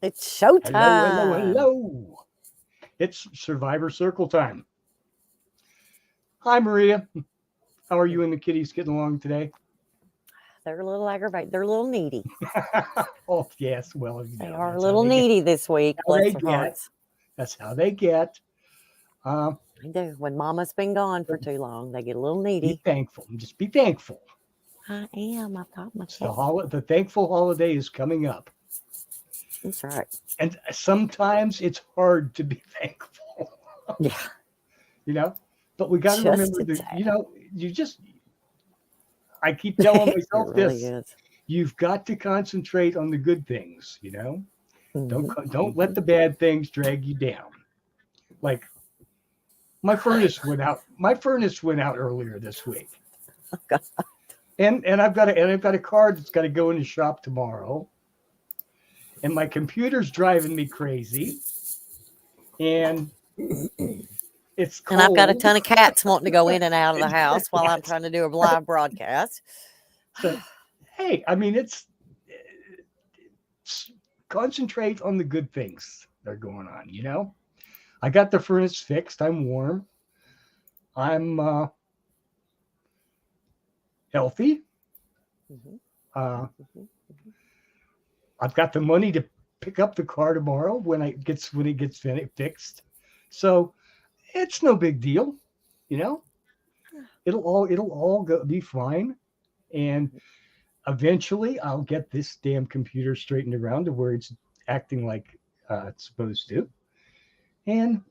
It's Hello, hello, showtime. hello. It's Survivor Circle time. Hi, Maria. How are you and the kitties getting along today? They're a little aggravated. They're a little needy. Oh, yes. Well, They are a that's how little they get. needy this week. How Bless they their get. hearts. That's how they get. Uh, They do. When Mama's been gone for too long, they get a little be needy. thankful. Just be thankful. I am. I've got my It's cat. the thankful holiday is coming up, That's right. and sometimes it's hard to be thankful. Yeah, you know, but we got to just remember a that. tad. You just. I keep telling It myself really this. is. You've got to concentrate on the good things. Don't Hmm. don't let Hmm. the bad things drag you down. Like my furnace went out earlier this week, and I've got a car that's got to go in the shop tomorrow, and my computer's driving me crazy, and it's And I've got a cold. ton of cats wanting to go in and out of the house while I'm Yes. trying to do a live broadcast. So hey, I mean it's concentrate on the good things that are going on. I got the furnace fixed. I'm warm. I'm healthy. Hmm. Uh, Hmm. I've got the money to pick up the car tomorrow when it gets fixed. So it's no big deal, you know. It'll all be fine, and eventually I'll get this damn computer straightened around to where it's acting like it's supposed to. And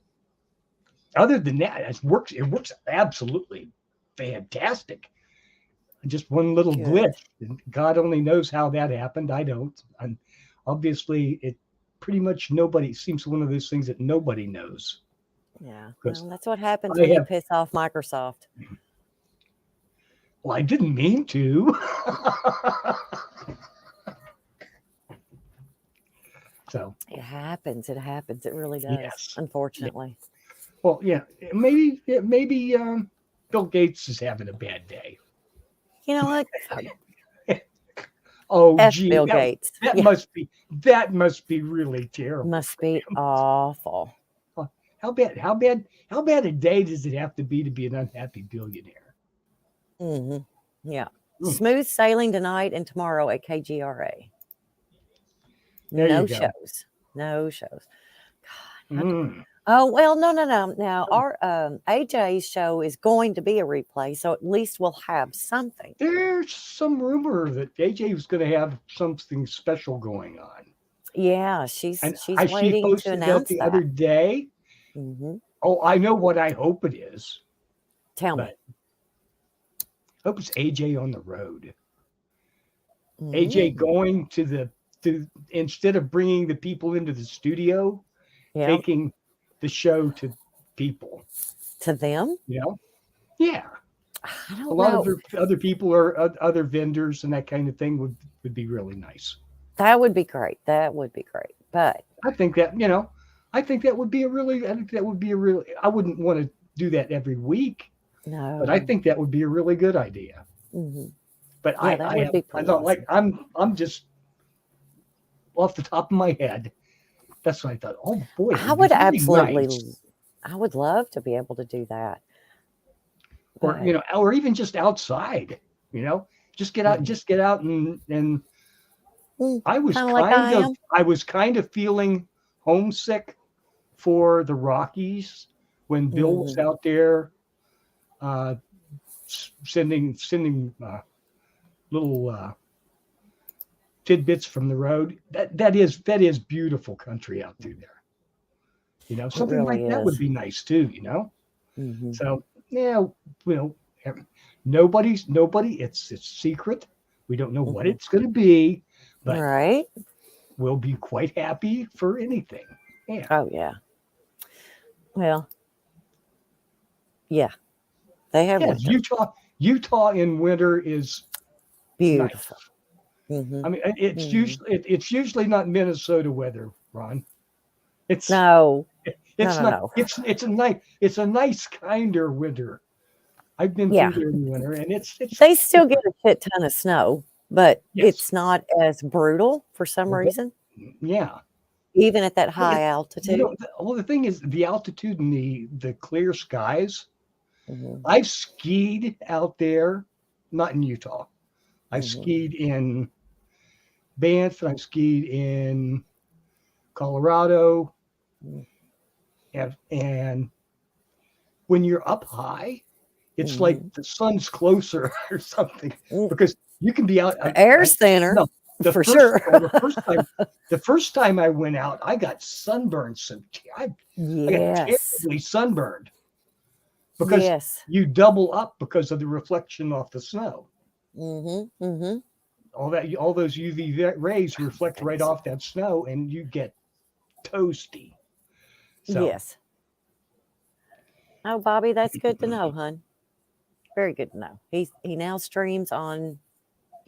other than that, it works. It works absolutely fantastic. Just one little Good. glitch. God only knows how that happened. I don't. And obviously, it pretty much nobody seems one of those things that nobody knows Yeah. because Well, that's what happens I when you have. piss off Microsoft. Well, I didn't mean to. So It happens. It happens. It really does. yes, yeah. Unfortunately. Well, yeah. Maybe Bill Gates is having a bad day. You know what? Oh, F gee, Bill Gates. that Yeah. must be really terrible Must for be him. awful. How bad a day does it have to be an unhappy billionaire? Hmm. Yeah. Hmm, Smooth sailing tonight and tomorrow at KGRA. there you No go. shows. No shows. God. Mm. Oh, well, no, no, no. Now, our AJ's show is going to be a replay, so at least we'll have something. There's some rumor that AJ was going to have something special going on, Yeah, and she's she waiting to posted that announce the that. other day. Hmm. Oh, I know what I hope it is, Tell me. but I hope it's AJ on the road. AJ Mm. going to instead of bringing the people into the studio, Yeah, taking the show to people. to them. Yeah. I A don't lot of know. other people or other vendors and that kind of thing would be really nice. That would be great. That would be great. But I think I think that would be a really, I think that would be a really, I wouldn't want to do that every week, but I no. think that would be a really good idea. Hmm. But Yeah, that would be I pretty thought like, awesome. I'm just off the top of my head. That's what I thought. Oh boy, it I would be would really absolutely, nice. I would love to be able to do that. Or, But or even just outside, you know, mhm. just get out and Kind of like I am. I was kind of feeling homesick for the Rockies when Bill was Hmm. out there uh, sending little tidbits from the road. That is beautiful country out through there. It Something like really that would is. be nice too. Hmm. So yeah, you know, nobody. It's secret. We don't know what Hmm. it's going to be, but Right? we'll be quite happy for anything. Yeah. Oh yeah. Well, yeah. They have Yes, winter. Utah in winter is nice. Beautiful. Hmm. I mean, it's usually not Minnesota weather, Ron. It's No. No. it's No. not No. it's a nice kinder winter. I've been through Yeah. there in winter, and it's They still get a shit ton of snow, but yes, it's not as brutal for some well, reason. yeah. even at that Well, high You altitude. know, well, the thing is, the altitude and the clear skies. Mhm, I've skied out there, not in Utah. I've mhm, skied in Banff, and I've skied in Colorado, mhm, and when you're up high, it's like mhm. the sun's closer or something Mm, because you can be out. The air's thinner No, the for first sure. well, the first time I went out, I got sunburned. So I got Yes. terribly sunburned because Yes. you double up because of the reflection off the snow. Mhm. Mhm. All those UV rays Oh my reflect right goodness. off that snow, and you get toasty. So Yes. Oh, Bobby, that's good to know, hun. Very good to know. He now streams on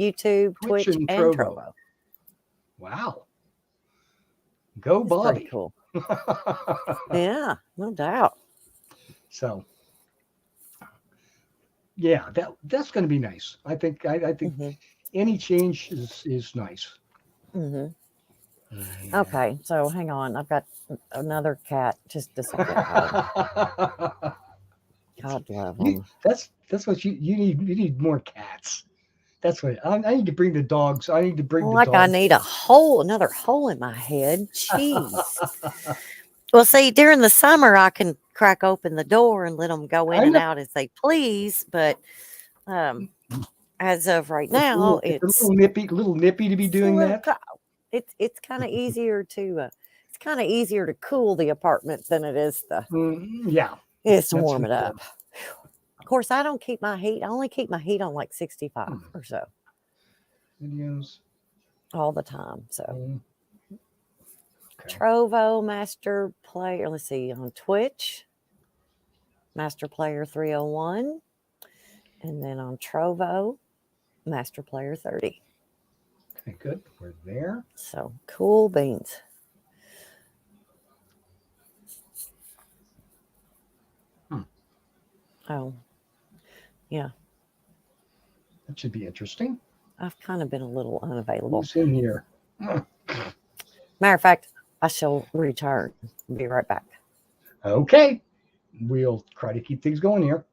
YouTube, Twitch Twitch, and and Trovo. Trovo. Wow, go That's pretty Bobby. cool. Yeah, no doubt. So yeah, that's going to be nice. I think Hmm. any change is nice. Hmm. And Okay, so hang on. I've got another cat. Just a second, hon. God love them. that's what you need. You need more cats. That's what I need to bring the dogs. I need to bring the Like I dogs. need another hole in my head. Jeez. Well, see, during the summer, I can crack open the door and let them go in I and know out as they please. But um, as of right now, it's a little nippy to be it's a doing little that. co- it's kind of easier to cool the apartment than it is Yeah, to that's warm for it sure. up. Of course, I don't keep my heat. I only keep my heat on like 65 Hmm. or so Videos. all the time. So Okay. Trovo Master Player. Let's see on Twitch, Master Player 301, and then on Trovo, Master Player 30. Okay, good. We're there. So cool beans. Hmm. Oh, yeah. That should be interesting. I've kind of been a little unavailable. Who's in here? Matter of fact, I shall return. Be right back. Okay. We'll try to keep things going here.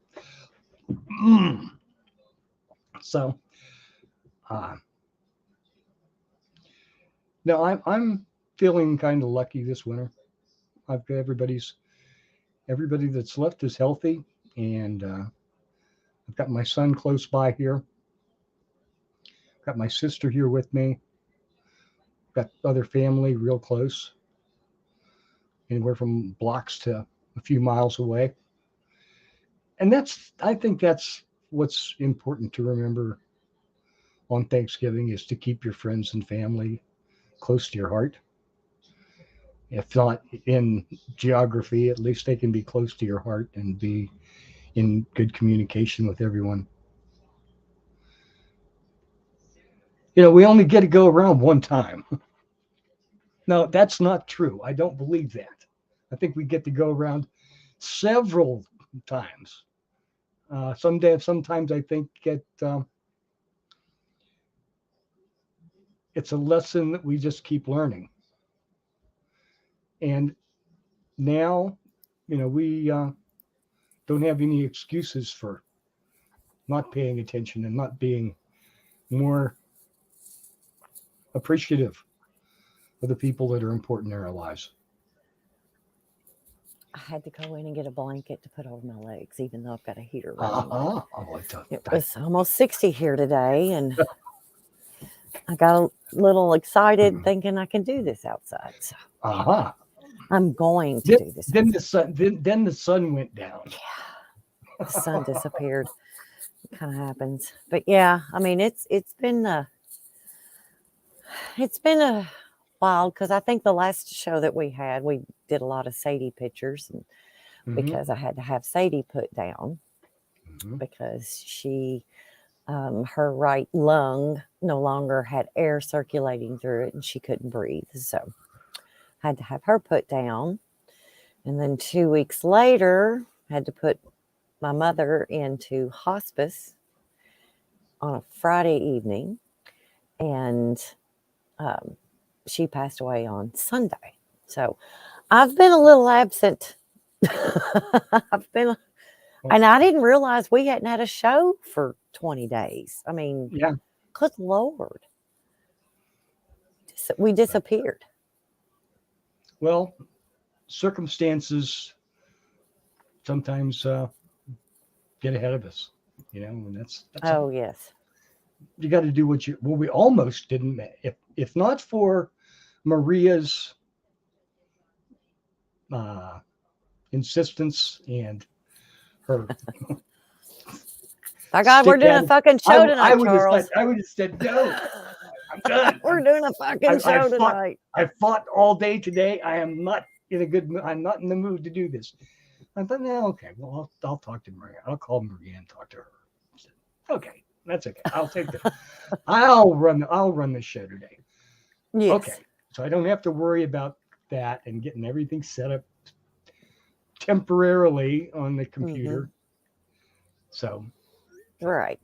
So, uh, no, I'm feeling kind of lucky this winter. I've got everybody that's left is healthy, and I've got my son close by here. Got my sister here with me. Got other family real close, anywhere from blocks to a few miles away. And I think that's what's important to remember on Thanksgiving is to keep your friends and family close to your heart. If not in geography, at least they can be close to your heart and be in good communication with everyone. You know, we only get to go around one time. No, that's not true. I don't believe that. I think we get to go around several times. Sometimes I think it's a lesson that we just keep learning. And now, we don't have any excuses for not paying attention and not being more appreciative of the people that are important in our lives. I had to go in and get a blanket to put over my legs, even though I've got a heater running. Oh, It was almost 60 here today, and I got a little excited thinking I can do this outside. So I'm going to do this. Then the sun went down. Yeah, the sun disappeared. It kind of happens, but yeah, I mean it's been a while because I think the last show that we had, we did a lot of Sadie pictures, and because I had to have Sadie put down because she her right lung no longer had air circulating through it and she couldn't breathe. So I had to have her put down. And then 2 weeks later, had to put my mother into hospice on a Friday evening. And she passed away on Sunday. So I've been a little absent. I've been, and I didn't realize we hadn't had a show for 20 days. I mean, Yeah. good Lord. We disappeared. Well, circumstances sometimes get ahead of us, and that's Oh, yes. you got to do what we almost didn't. If not for Maria's insistence and her. My God, we're doing a fucking show tonight, Charles. I would have said no. I'm done. We're doing a fucking show tonight. I fought all day today. I am not in a good mood. I'm not in the mood to do this. I thought, no, okay. Well, I'll talk to Maria. I'll call Maria and talk to her. Said, okay, that's okay. I'll take the. I'll run the show today. Yes. Okay, so I don't have to worry about that and getting everything set up temporarily on the computer. Mm-hmm. So. Right.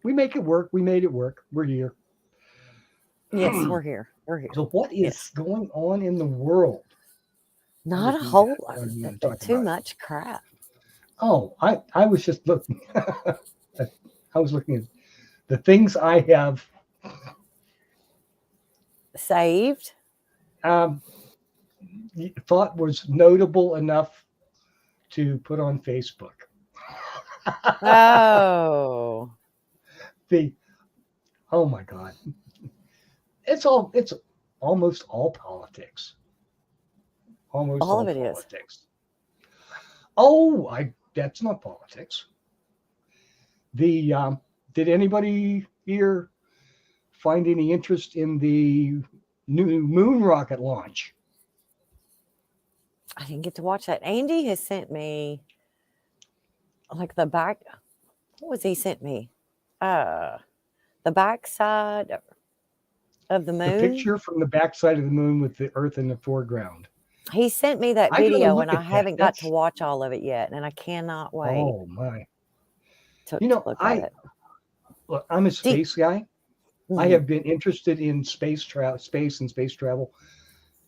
We make it work. We made it work. We're here. Yes, we're here. We're here. So what is going on in the world? Not a whole lot. Too much crap. Oh, I was just looking. I was looking at the things I have saved. Thought was notable enough to put on Facebook. Oh. Oh my God. It's almost all politics. Almost all of it politics. Is. Oh, that's not politics. Did anybody here find any interest in the new moon rocket launch? I didn't get to watch that. Andy has sent me like the back. What was he sent me? The backside of the moon. The picture from the backside of the moon with the Earth in the foreground. He sent me that video, and I haven't got to watch all of it yet, and I cannot wait. Oh my! I'm a space guy. Mm-hmm. I have been interested in space and space travel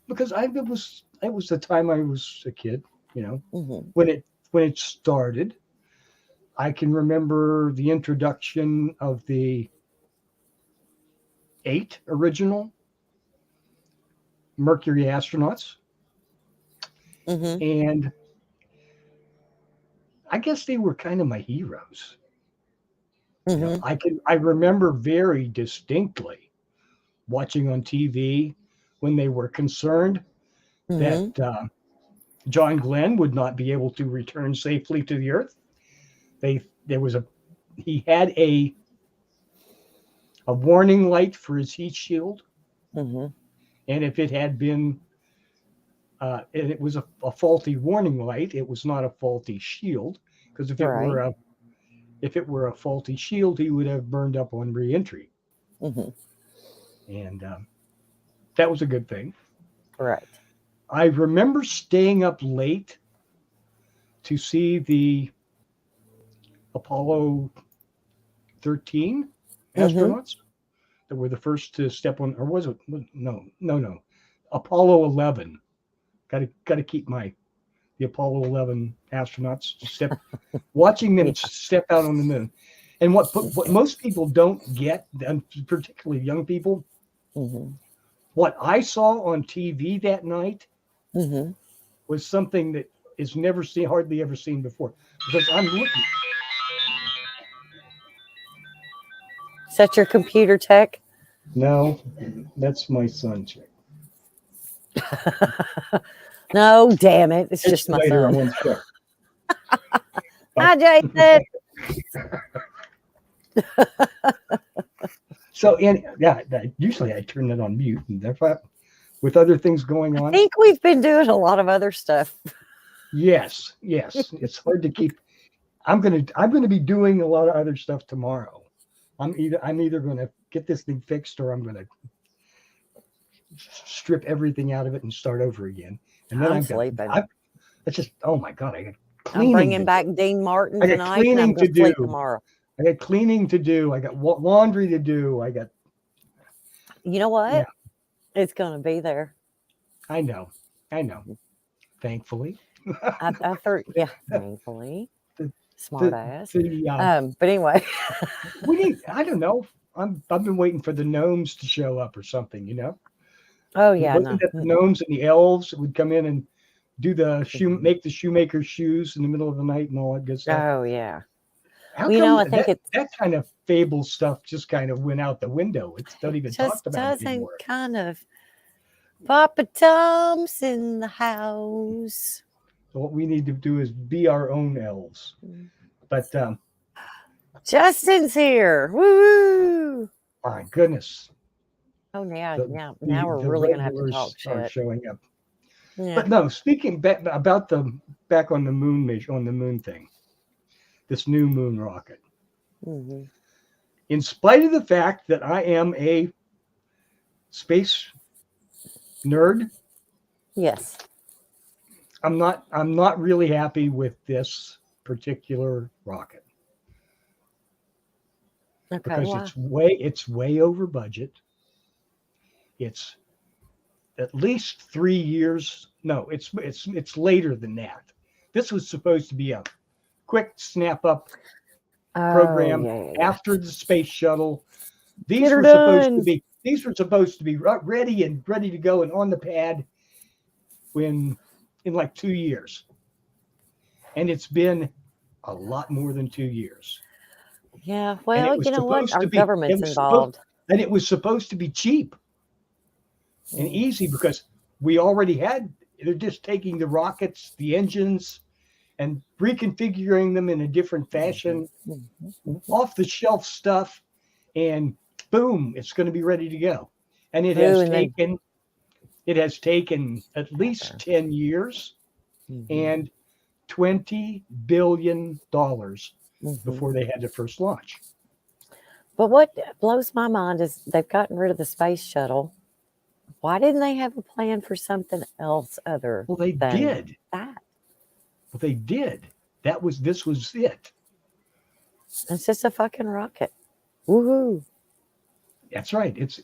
because it was the time I was a kid. Mm-hmm. When it started. I can remember the introduction of the 8 original Mercury astronauts. Mm-hmm. And I guess they were kind of my heroes. Mm-hmm. I remember very distinctly watching on TV when they were concerned that John Glenn would not be able to return safely to the Earth. He had a warning light for his heat shield, and if it had been, and it was a faulty warning light, it was not a faulty shield, because if it were a faulty shield, he would have burned up on re-entry, and that was a good thing. Right. I remember staying up late to see the Apollo 13 astronauts that were the first to step on, or was it? No. Apollo 11. Got to keep the Apollo 11 astronauts watching them step out on the moon. And what most people don't get, and particularly young people, what I saw on TV that night was something that is hardly ever seen before. Because I'm looking. Is that your computer tech? No, that's my son. No, damn it. It's just my son. Hi, Jason. So, usually I turn it on mute, and therefore, with other things going on. I think we've been doing a lot of other stuff. Yes. It's hard to keep. I'm gonna be doing a lot of other stuff tomorrow. I'm either going to get this thing fixed, or I'm going to strip everything out of it and start over again. And then I'm sleeping. It's just, oh my God, I got cleaning. I'm bringing back Dean Martin tonight, and I'm going to sleep tomorrow. I got cleaning to do. I got laundry to do. I got. You know what? Yeah. It's going to be there. I know. Thankfully. I thought, yeah, thankfully, the, smart the, ass. the But anyway, we need, I don't know. I've been waiting for the gnomes to show up or something, oh yeah, Wasn't no, that the gnomes and the elves that would come in and do the Mhm. make the shoemaker's shoes in the middle of the night and all that good stuff? Oh yeah. How Well, come I think that kind of fable stuff just kind of went out the window? It's not it even just talked about doesn't anymore. kind of. Papa Tom's in the house. So what we need to do is be our own elves. But Justin's here. Woo! my goodness, Oh, yeah, the now we're the really gonna have to talk regulars are shit. showing up. Yeah. But no, speaking about back on the moon thing, this new moon rocket. Mm-hmm. In spite of the fact that I am a space nerd, Yes. I'm not really happy with this particular rocket Okay. because Why? it's way over budget. It's at least 3 years. No, it's later than that. This was supposed to be a quick snap up Oh, program yeah. after the space shuttle. Get her done. These were supposed to be ready to go and on the pad in like 2 years. And it's been a lot more than 2 years. Yeah. Well, you know what? Our It government's was involved. and it was supposed to be cheap and easy because they're just taking the rockets, the engines, and reconfiguring them in a different fashion, off the shelf stuff, and boom, it's going to be ready to go. And it has taken at least 10 years and $20 billion before they had their first launch. But what blows my mind is they've gotten rid of the space shuttle. Why didn't they have a plan for something else other Well, they than did. that? Well, they did. This was it. It's just a fucking rocket. Woohoo. That's right. It's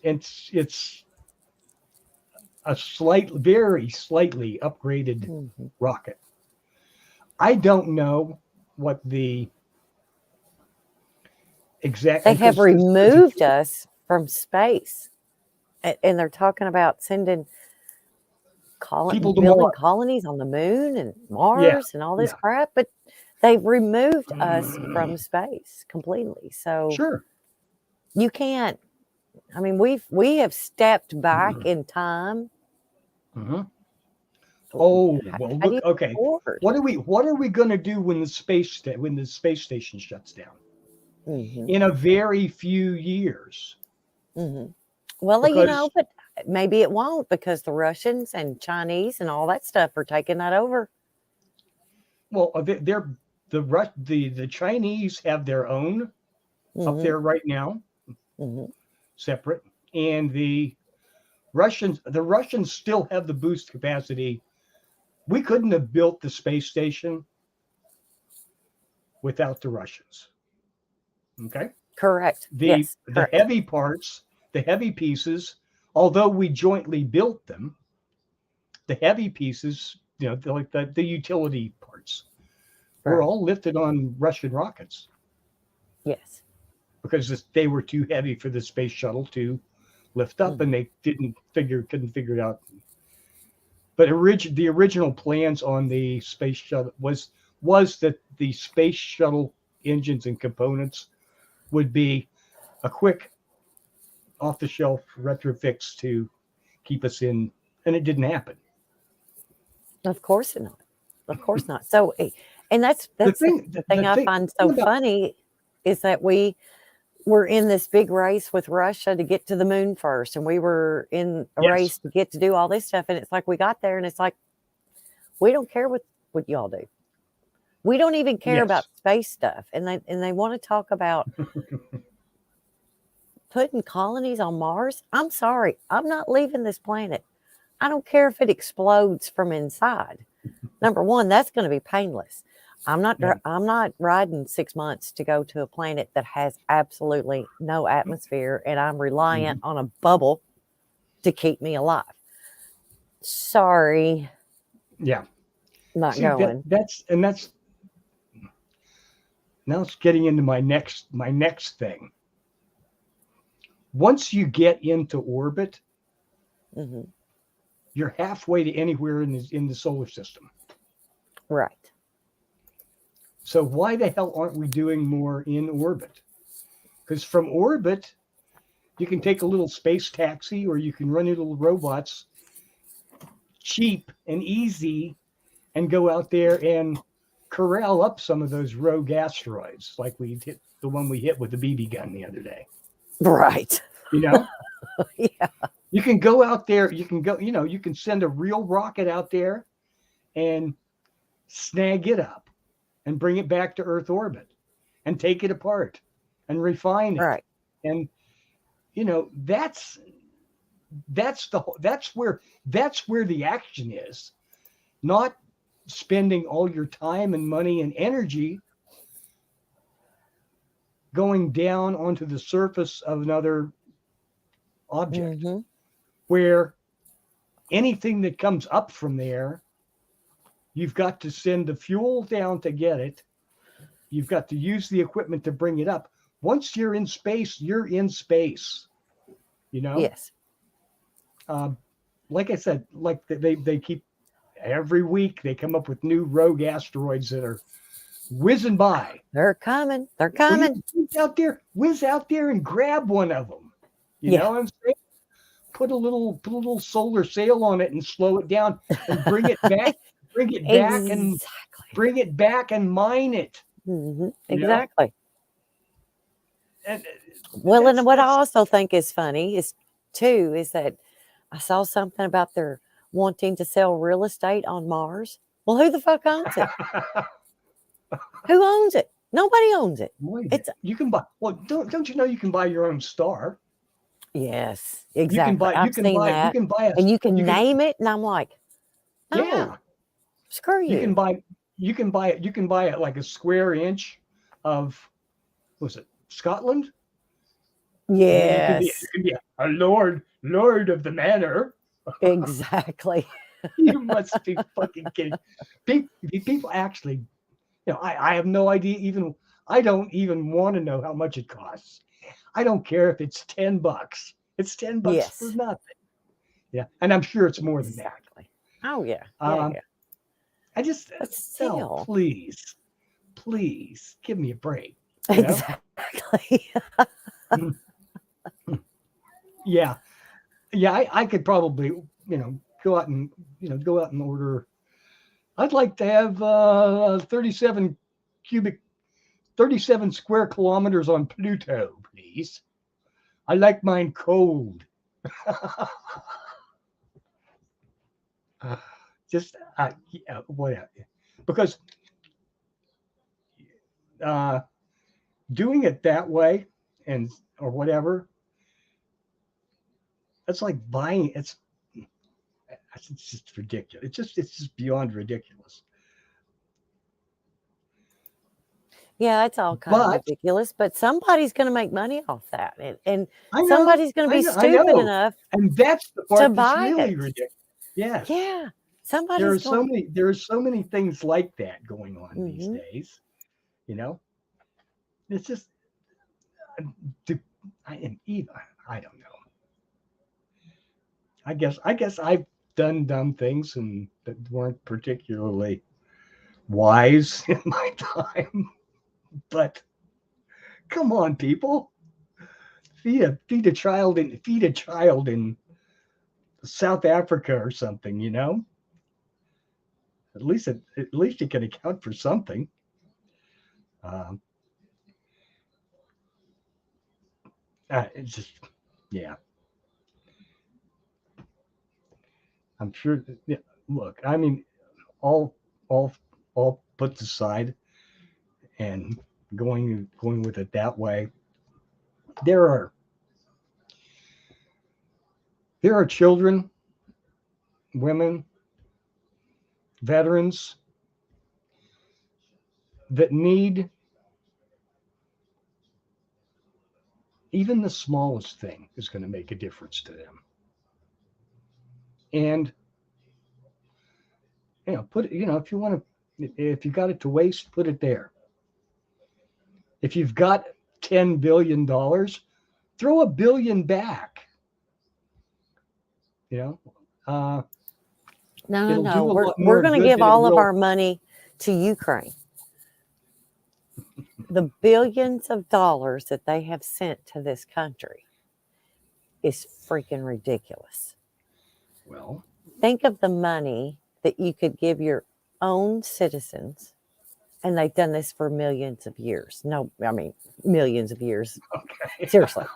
a very slightly upgraded rocket. I don't know what the exact. They have removed us from space, and they're talking about sending building colonies on the moon and Mars and all this crap, but they've removed us from space completely. So sure, you can't. I mean, we have stepped back in time. Mm-hmm. Oh well, look. Okay, what are we going to do when the space station shuts down? In a very few years. Well, but maybe it won't because the Russians and Chinese and all that stuff are taking that over. Well, the Chinese have their own up there right now, separate, and the Russians still have the boost capacity. We couldn't have built the space station without the Russians. Okay. Correct. The heavy parts, the heavy pieces, although we jointly built them, the heavy pieces, like the utility parts, were all lifted on Russian rockets. Yes. Because they were too heavy for the space shuttle to lift up, and they couldn't figure it out. But the original plans on the space shuttle was that the space shuttle engines and components would be a quick off-the-shelf retrofix to keep us in, and it didn't happen. Of course not. Of course not. So, and that's the thing I find so funny is that we were in this big race with Russia to get to the moon first, and we were in a race to get to do all this stuff, and it's like we got there, and it's like we don't care what y'all do. We don't even care about space stuff, and they want to talk about putting colonies on Mars. I'm sorry, I'm not leaving this planet. I don't care if it explodes from inside. Number one, that's going to be painless. I'm not riding 6 months to go to a planet that has absolutely no atmosphere, and I'm reliant on a bubble to keep me alive. Sorry, Yeah. not See, going. that's now it's getting into my next thing. Once you get into orbit, Hmm. you're halfway to anywhere in the solar system. Right. So why the hell aren't we doing more in orbit? Because from orbit, you can take a little space taxi, or you can run your little robots, cheap and easy, and go out there and corral up some of those rogue asteroids, like we hit the one we hit with the BB gun the other day. Right. You know, Yeah. you can go out there. You can go. You can send a real rocket out there and snag it up and bring it back to Earth orbit and take it apart and refine it. Right. And that's where the action is, not spending all your time and money and energy going down onto the surface of another object, Hmm. where anything that comes up from there, you've got to send the fuel down to get it. You've got to use the equipment to bring it up. Once you're in space, you're in space. Yes. Like I said, like they keep every week they come up with new rogue asteroids that are whizzing by. They're coming. They're Well, coming. whiz out there and grab one of them. You Yeah. know what I'm saying? Put a little solar sail on it and slow it down and bring it back, Exactly. bring it back and mine it. Hmm. You know? Exactly. And Well, and what I also think is funny is that I saw something about their wanting to sell real estate on Mars. Well, who the fuck owns it? Who owns it? Nobody owns it. It's you can buy. Well, don't you know you can buy your own star? yes, You can exactly. buy. I've seen You that, can buy and you can You can. name it, and I'm like, no, Yeah. screw You can you. buy. You can buy it. You can buy it like a square inch of. What was it Scotland? And then you can Yes, be a lord of the manor. exactly. You must be fucking kidding. People actually, I have no idea. Even I don't even want to know how much it costs. I don't care if it's $10. It's $10 for Yes, nothing. Yeah, and I'm sure it's more than that. exactly. Oh yeah, yeah, Um, yeah. I just But no, still, please give me a break. exactly. Yeah, I could probably go out and order. I'd like to have 37 square kilometers on Pluto, please. I like mine cold. Just whatever, because doing it that way or whatever, it's like buying. It's just ridiculous. It's just beyond ridiculous. Yeah, it's all kind of But ridiculous, but somebody's going to make money off that, and I know, somebody's going to be I stupid know, enough and that's the to part that's buy really it. ridiculous. Yes, Yeah, somebody's going. there are so many things like that going on these Hmm. days. You know, it's just I am even. I don't know. I guess I've done dumb things and that weren't particularly wise in my time. But come on, people, feed a child in South Africa or something. At least you can account for something. Um, it's just yeah. I'm sure. Yeah, look, I mean, all all all put aside and going with it that way. There are children, women, veterans that need even the smallest thing is going to make a difference to them. And put it, if you want to, if you got it to waste, put it there. If you've got $10 billion, throw $1 billion back. No. It'll do a We're lot we're more going to good give than it all of will. our money to Ukraine. The billions of dollars that they have sent to this country is freaking ridiculous. Well, Think of the money that you could give your own citizens, and they've done this for millions of years. No, I mean millions of years. okay. Seriously.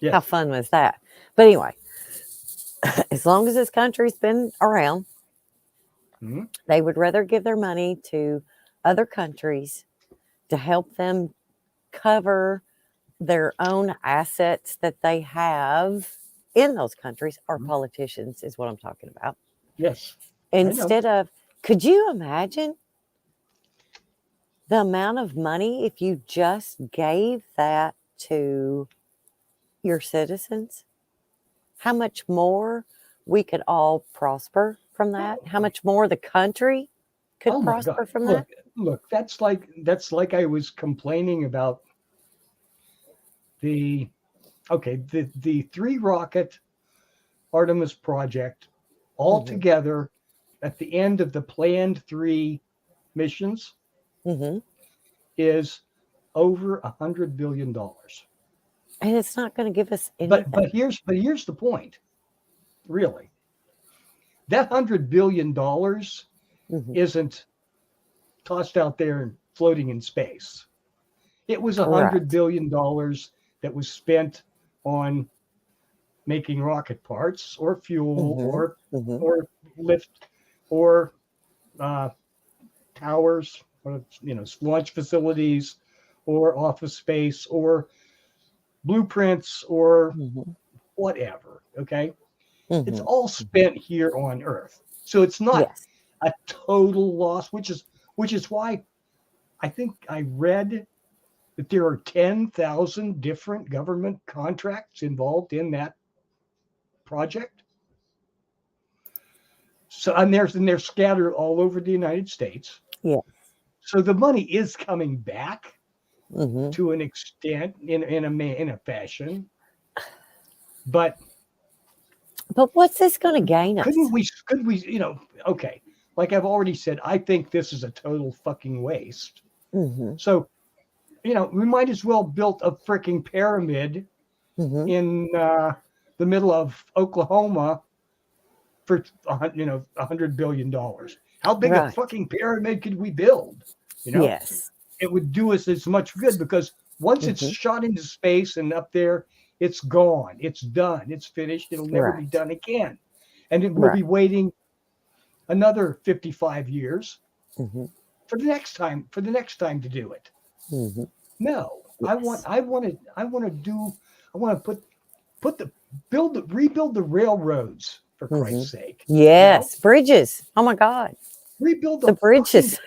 Yes. How fun was that? But anyway, as long as this country's been around, Mhm. they would rather give their money to other countries to help them cover their own assets that they have in those countries, or Mhm. politicians is what I'm talking about. Yes. I know. Instead of, could you imagine the amount of money if you just gave that to your citizens? How much more we could all prosper from that? How much more the country could Oh my prosper God. from that? Look, that's like I was complaining about the 3-rocket Artemis project all Mhm. together at the end of the planned 3 missions Mhm. is over $100 billion. And it's not going to give us anything. But here's the point. Really, that $100 billion Mhm. isn't tossed out there and floating in space. It was $100 Right. billion that was spent on making rocket parts or fuel Mhm. Mhm. or lift or towers or launch facilities or office space or blueprints or Mhm. whatever. Okay, it's Mhm. all spent here on Earth, so it's not Yes. a total loss. Which is why I think I read that there are 10,000 different government contracts involved in that project. So and they're scattered all over the United States. Yeah. So the money is coming back Mhm. to an extent in a fashion. But But what's this going to gain us? could we okay, like I've already said, I think this is a total fucking waste. Mhm. So, we might as well build a freaking pyramid Mhm. in the middle of Oklahoma for $100 billion. How big a Right. fucking pyramid could we build? Yes. It would do us as much good because once it's Mhm. shot into space and up there, it's gone. It's done. It's finished. It'll never be Right. done again. And then we'll Right. be waiting another 55 years Mhm. for the next time to do it. Mhm. No, Yes. I want to rebuild the railroads for Christ's Mhm. sake. Yes. Bridges. Oh my God. Rebuild The the fucking, bridges.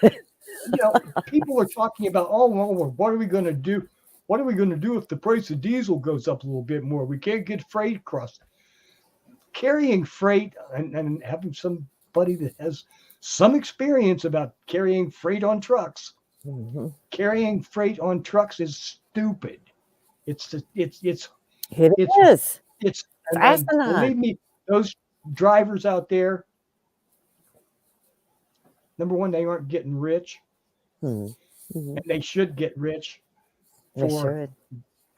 people are talking about, oh, well, what are we going to do? What are we going to do if the price of diesel goes up a little bit more? We can't get freight across. Carrying freight and having somebody that has some experience about carrying freight on trucks. Mhm. Carrying freight on trucks is stupid. It's It it's is. it's It's and asinine. believe me, those drivers out there, number one, they aren't getting rich, Mhm. Mhm. and they should get rich They for should.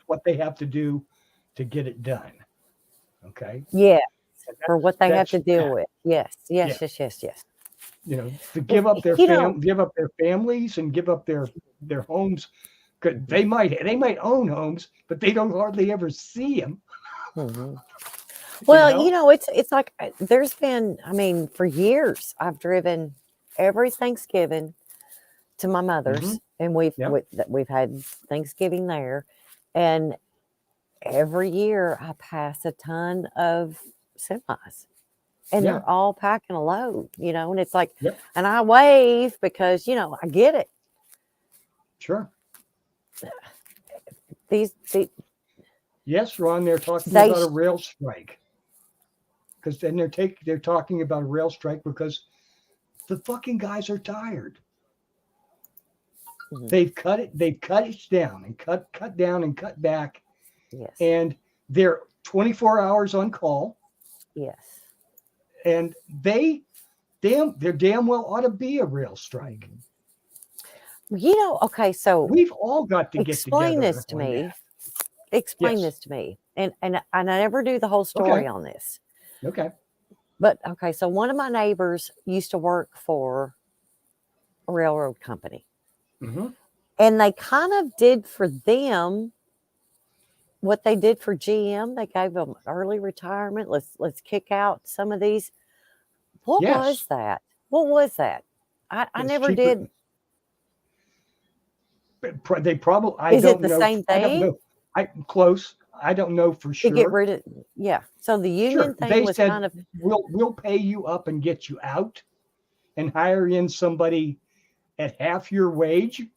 what they have to do to get it done. Okay, Yeah. and For what they have that's to deal that. with. Yes. Yeah, Yes. Yes. Yes. Yes. to Well, give up their families and give up their homes. They might own homes, but they don't hardly ever see them. Mhm. You Well, know. it's like there's been, I mean, for years I've driven every Thanksgiving to my Hmm. mother's, and Yeah. we've had Thanksgiving there, and every year I pass a ton of semis, and Yeah. they're all packing a load, and it's like, Yep. and I wave because I get it. Sure. These Yes, Ron. They're talking they about a rail strike. because then they're talking about a rail strike because the fucking guys are tired. Mhm. They've cut it down and cut down and cut back, Yes. and they're 24 hours on call, Yes. and they're damn well ought to be a rail strike. You know, okay, so We've all got to get explain together this to on me. that. Explain Yes. this to me. And I never do the whole story on this. Okay. But okay, so one of my neighbors used to work for a railroad company. Mm-hmm. And they kind of did for them what they did for GM. They gave them early retirement. Let's kick out some of these. What Yes. was that? What was that? I It's never cheaper. did. They probably. I Is it don't the know. same I don't thing? know. Close. I don't know for To sure. get rid of, yeah. So the union Sure. thing They was said kind of, we'll pay you up and get you out, and hire in somebody at half your wage.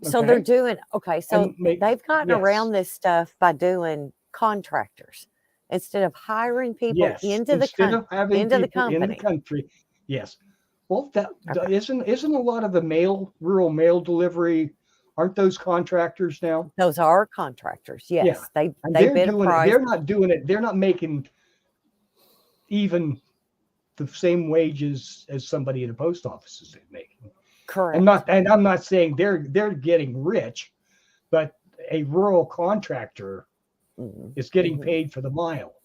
so they're doing, okay, so And make- they've gotten yes. around this stuff by doing contractors instead of hiring people Yes. into the Instead of having into the people in the company. country. Yes. Well, that Okay. isn't a lot of the rural mail delivery. Aren't those contractors now? Those are contractors. Yes. Yeah. They And they they're bid a doing it. price. They're not doing it. They're not making even the same wages as somebody in the post office is making. Correct. And I'm not saying they're getting rich, but a rural contractor Mhm. is getting Mhm. paid for the mile,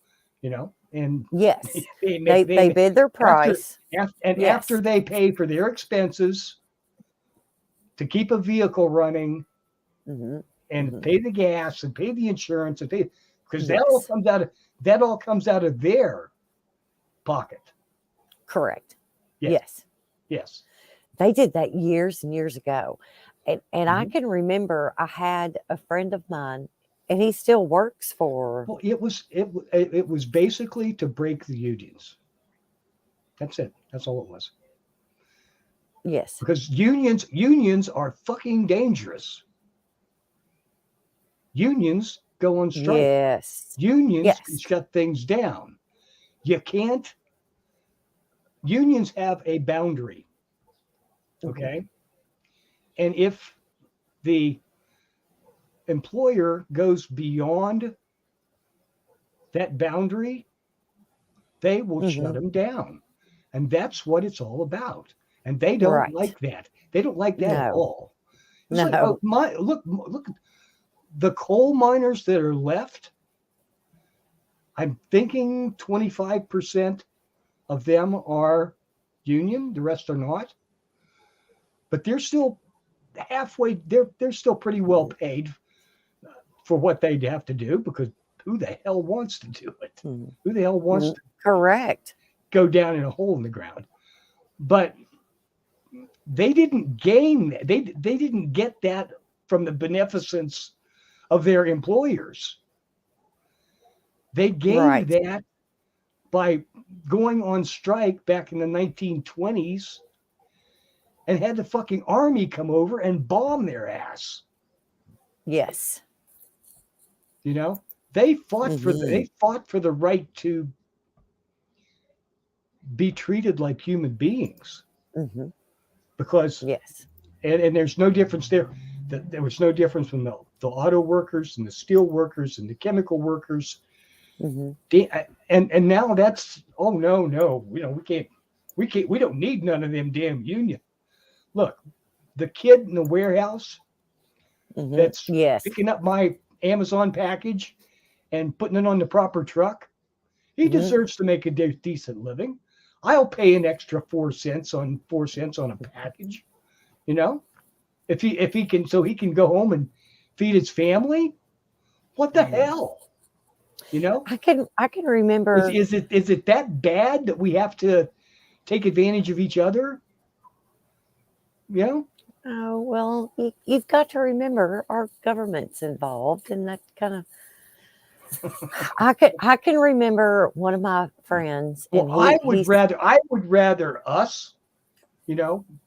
and Yes. they They bid their price. Yes. after they pay for their expenses to keep a vehicle running Mhm. and Mhm. pay the gas and pay the insurance and pay, because that Yes. all comes out of their pocket. Correct. Yeah. Yes. Yes. They did that years and years ago. And I Mhm. can remember I had a friend of mine, and he still works for, Well, it was basically to break the unions. That's it. That's all it was. yes. Because unions are fucking dangerous. Unions go on strike. Yes. Unions Yes. shut things down. You can't. Unions have a boundary. Okay. And if the employer goes beyond that boundary, they will shut them down. And that's what it's all about. And they don't Right. like that. They don't like that at No. all. It's like, No. look, the coal miners that are left, I'm thinking 25% of them are union, the rest are not. But they're still halfway, they're still pretty well paid for what they'd have to do, because who the hell wants to do it? Mhm. Who the hell wants to Correct. go down in a hole in the ground? But they didn't gain that. They didn't get that from the beneficence of their employers. They gained Right. that by going on strike back in the 1920s and had the fucking army come over and bomb their ass. Yes. They fought Mhm. for the right to be treated like human beings, Mhm. because Yes. and there's no difference there. There was no difference from the auto workers and the steel workers and the chemical workers. Mhm. And now that's, oh no, we don't need none of them damn union. Look, the kid in the warehouse Mhm. that's Yes. picking up my Amazon package and putting it on the proper truck, he Mhm. deserves to make a decent living. I'll pay an extra 4 cents on a package, if he can, so he can go home and feed his family. What the Mhm. hell? I can remember. Is it that bad that we have to take advantage of each other? Oh, well, you've got to remember our government's involved, and that kind of. I can remember one of my friends, and Well, I would he's rather us,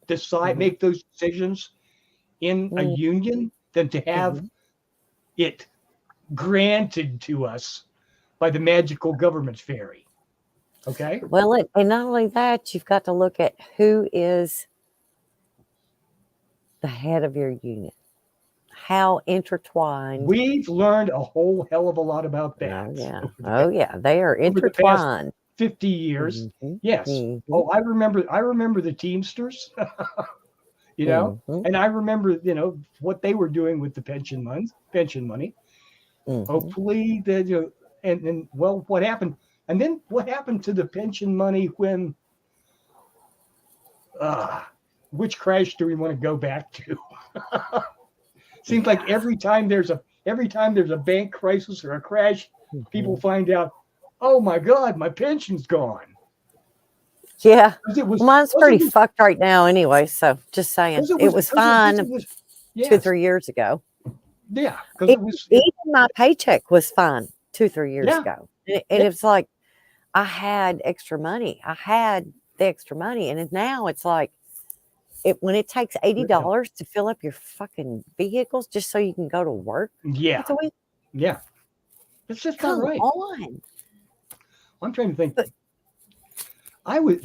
decide, Mhm. make those decisions in a Mm. union than to have it granted to us by the magical government fairy. Okay. Well, and not only that, you've got to look at who is the head of your union. How intertwined. We've learned a whole hell of a lot about that. Oh, yeah. Oh, yeah. They are Over the past intertwined. 50 years. Mhm. Yes. Mhm. Oh, I remember the Teamsters, you know, Mhm. and I remember, what they were doing with the pension money. Mhm. Hopefully and well, what happened? And then what happened to the pension money when, which crash do we want to go back to? Seems like every time there's a bank crisis or a crash, people find out, oh my God, my pension's gone. Yeah. 'Cause it was, Mine's wasn't pretty it- fucked right now anyway, so just saying. 'cause It was fine 2 yes, 3 years ago. yeah, because it was, Even my paycheck was fine 2 3 years Yeah. ago. And Yeah. it's like I had extra money. I had the extra money, and now it's like when it takes $80 to fill up your fucking vehicles just so you can go to work. yeah, That's a week. yeah. It's just Come not right. on. I'm trying to think.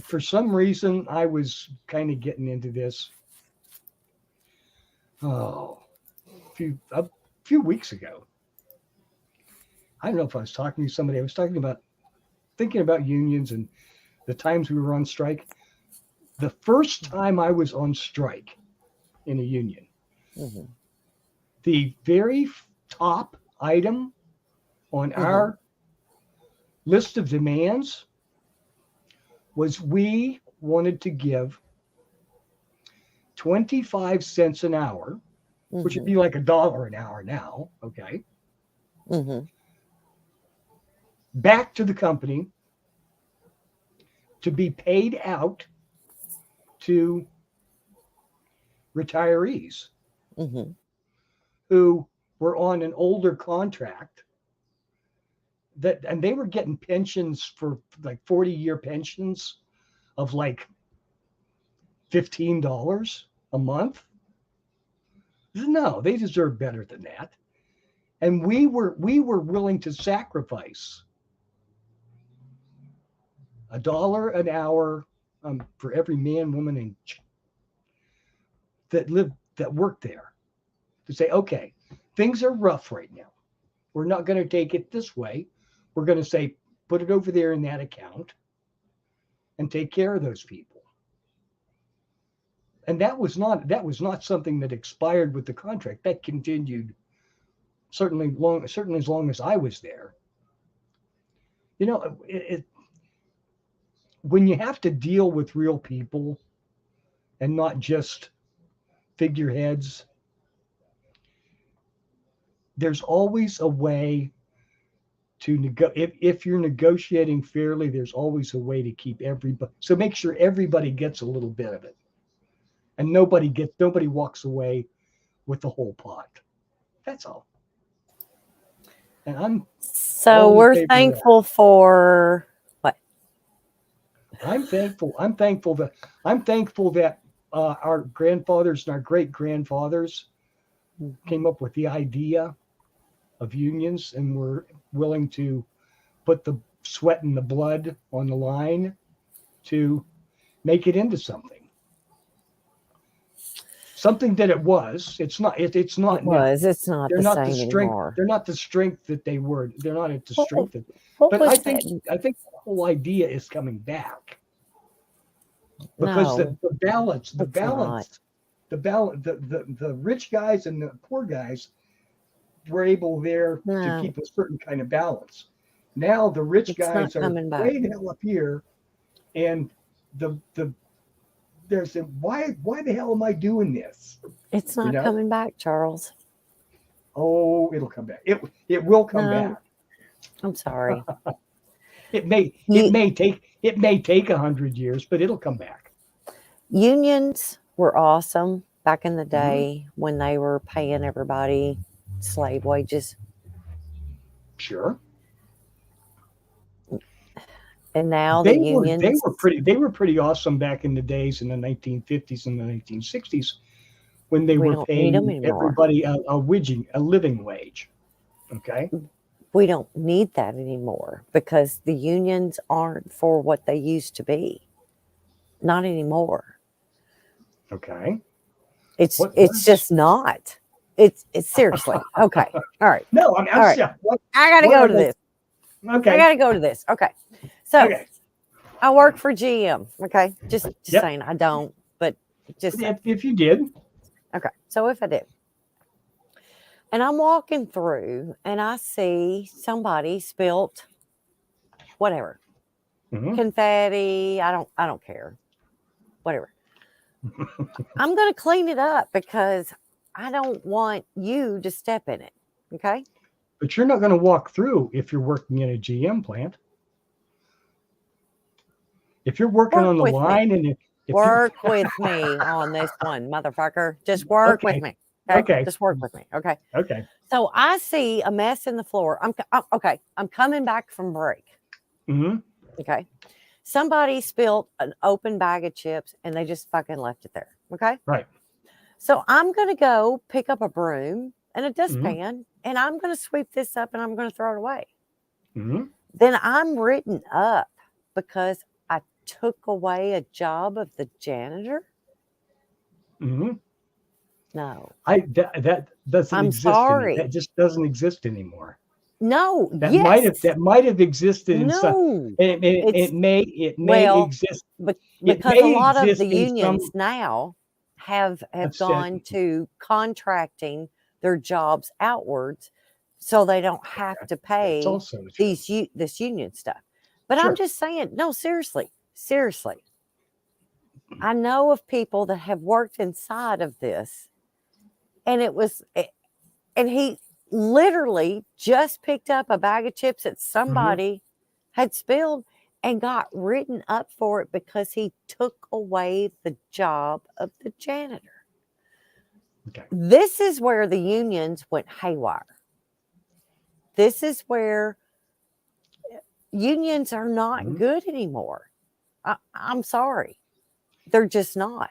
For some reason, I was kind of getting into this. Oh, a few weeks ago. I don't know if I was talking to somebody. I was thinking about unions and the times we were on strike. The first time I was on strike in a union, Mhm. the very top item on our list of demands was we wanted to give 25 cents an hour, which would be like $1 an hour now, okay, back to the company to be paid out to retirees who were on an older contract and they were getting pensions for like 40-year pensions of like $15 a month. No, they deserve better than that. And we were willing to sacrifice $1 an hour for every man, woman, and that worked there to say, okay, things are rough right now. We're not going to take it this way. We're going to say, put it over there in that account and take care of those people. And that was not something that expired with the contract. That continued certainly as long as I was there. When you have to deal with real people and not just figureheads, there's always a way to if you're negotiating fairly, there's always a way to keep everybody. So make sure everybody gets a little bit of it, and nobody walks away with the whole pot. That's all. And we're thankful for what? I'm thankful that our grandfathers and our great grandfathers came up with the idea of unions and were willing to put the sweat and the blood on the line to make it into something that it was. It's not. It's not. It's not They're the not same the strength. anymore. They're not the strength that they were. They're not at the strength. But I think the whole idea is coming back because the rich guys and the poor guys were able there to keep a certain kind of balance. Now the rich guys are way the hell up here, and they're saying, why the hell am I doing this? It's not coming back, Charles. Oh, it'll come back. It will come back. I'm sorry. It may take 100 years, but it'll come back. Unions were awesome back in the day when they were paying everybody slave wages. Sure. And now they were pretty awesome back in the days in the 1950s and the 1960s when they were paying everybody a living wage. Okay. we don't need that anymore because the unions aren't for what they used to be. Not anymore. Okay. It's What it's is- just not. It's seriously. Okay. All right. No, I'm All right. yeah, I got to what go are to they- this. Okay. I got to go to this. Okay. So Okay. I work for GM. Okay. Just Yep. saying I don't, but just saying. If you did. Okay. So if I did. And I'm walking through and I see somebody spilt whatever. Mhm. Confetti. I don't care. Whatever. I'm going to clean it up because I don't want you to step in it. Okay. But you're not going to walk through if you're working in a GM plant. If you're working Work on the with me. line and if Work with me on this one, motherfucker. Just work with me. Okay. Just work with me. Okay. Okay. So I see a mess in the floor. Okay. I'm coming back from break. Mm-hmm. Okay. Somebody spilled an open bag of chips and they just fucking left it there. Okay. Right. So I'm going to go pick up a broom and a dustpan and I'm going to sweep this up and I'm going to throw it away. Mm-hmm. Then I'm written up because I took away a job of the janitor. Mm-hmm. No. That doesn't I'm exist. sorry. That just doesn't exist anymore. No. That Yes. might have existed in some. No. It may well, exist. Because a may lot of exist the in some- unions now have That's gone it. to contracting their jobs outwards so they don't have to pay It's also true. this union stuff. But Sure. I'm just saying, no, seriously. I know of people that have worked inside of this, and he literally just picked up a bag of chips that somebody had spilled and got written up for it because he took away the job of the janitor. Okay. This is where the unions went haywire. This is where unions are not good anymore. I'm sorry. They're just not.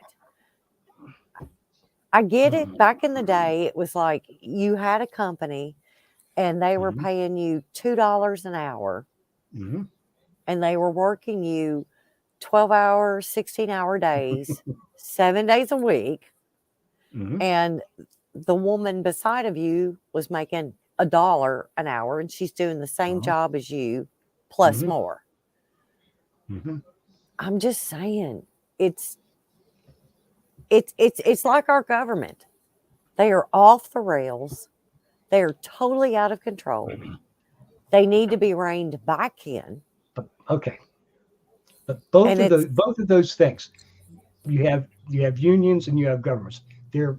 I get it. Back in the day, it was like you had a company and they were paying you $2 an hour and they were working you 12-hour, 16-hour days, 7 days a week. And the woman beside of you was making $1 an hour and she's doing the same job as you plus more. I'm just saying it's like our government. They are off the rails. They are totally out of control. They need to be reined back in. Okay. But both of those things, you have unions and you have governments. They're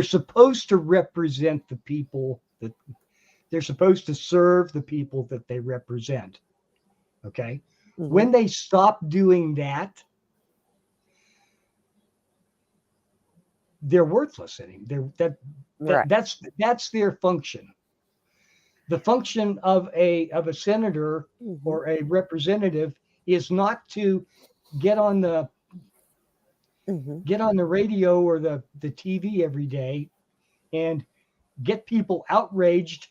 supposed to represent the people that they're supposed to serve the people that they represent. Okay. When they stop doing that, they're worthless anymore. That's their function. The function of a senator or a representative is not to get on the radio or the TV every day and get people outraged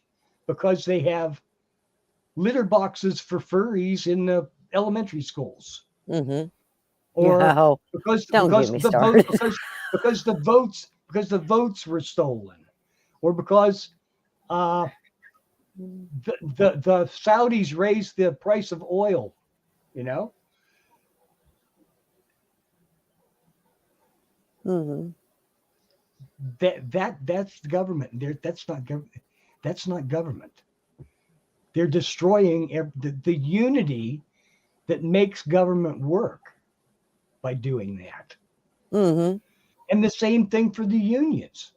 because they have litter boxes for furries in the elementary schools. Or No, because the votes were stolen, or because the Saudis raised the price of oil, that's the government. That's not government. They're destroying the unity that makes government work by doing that. And the same thing for the unions.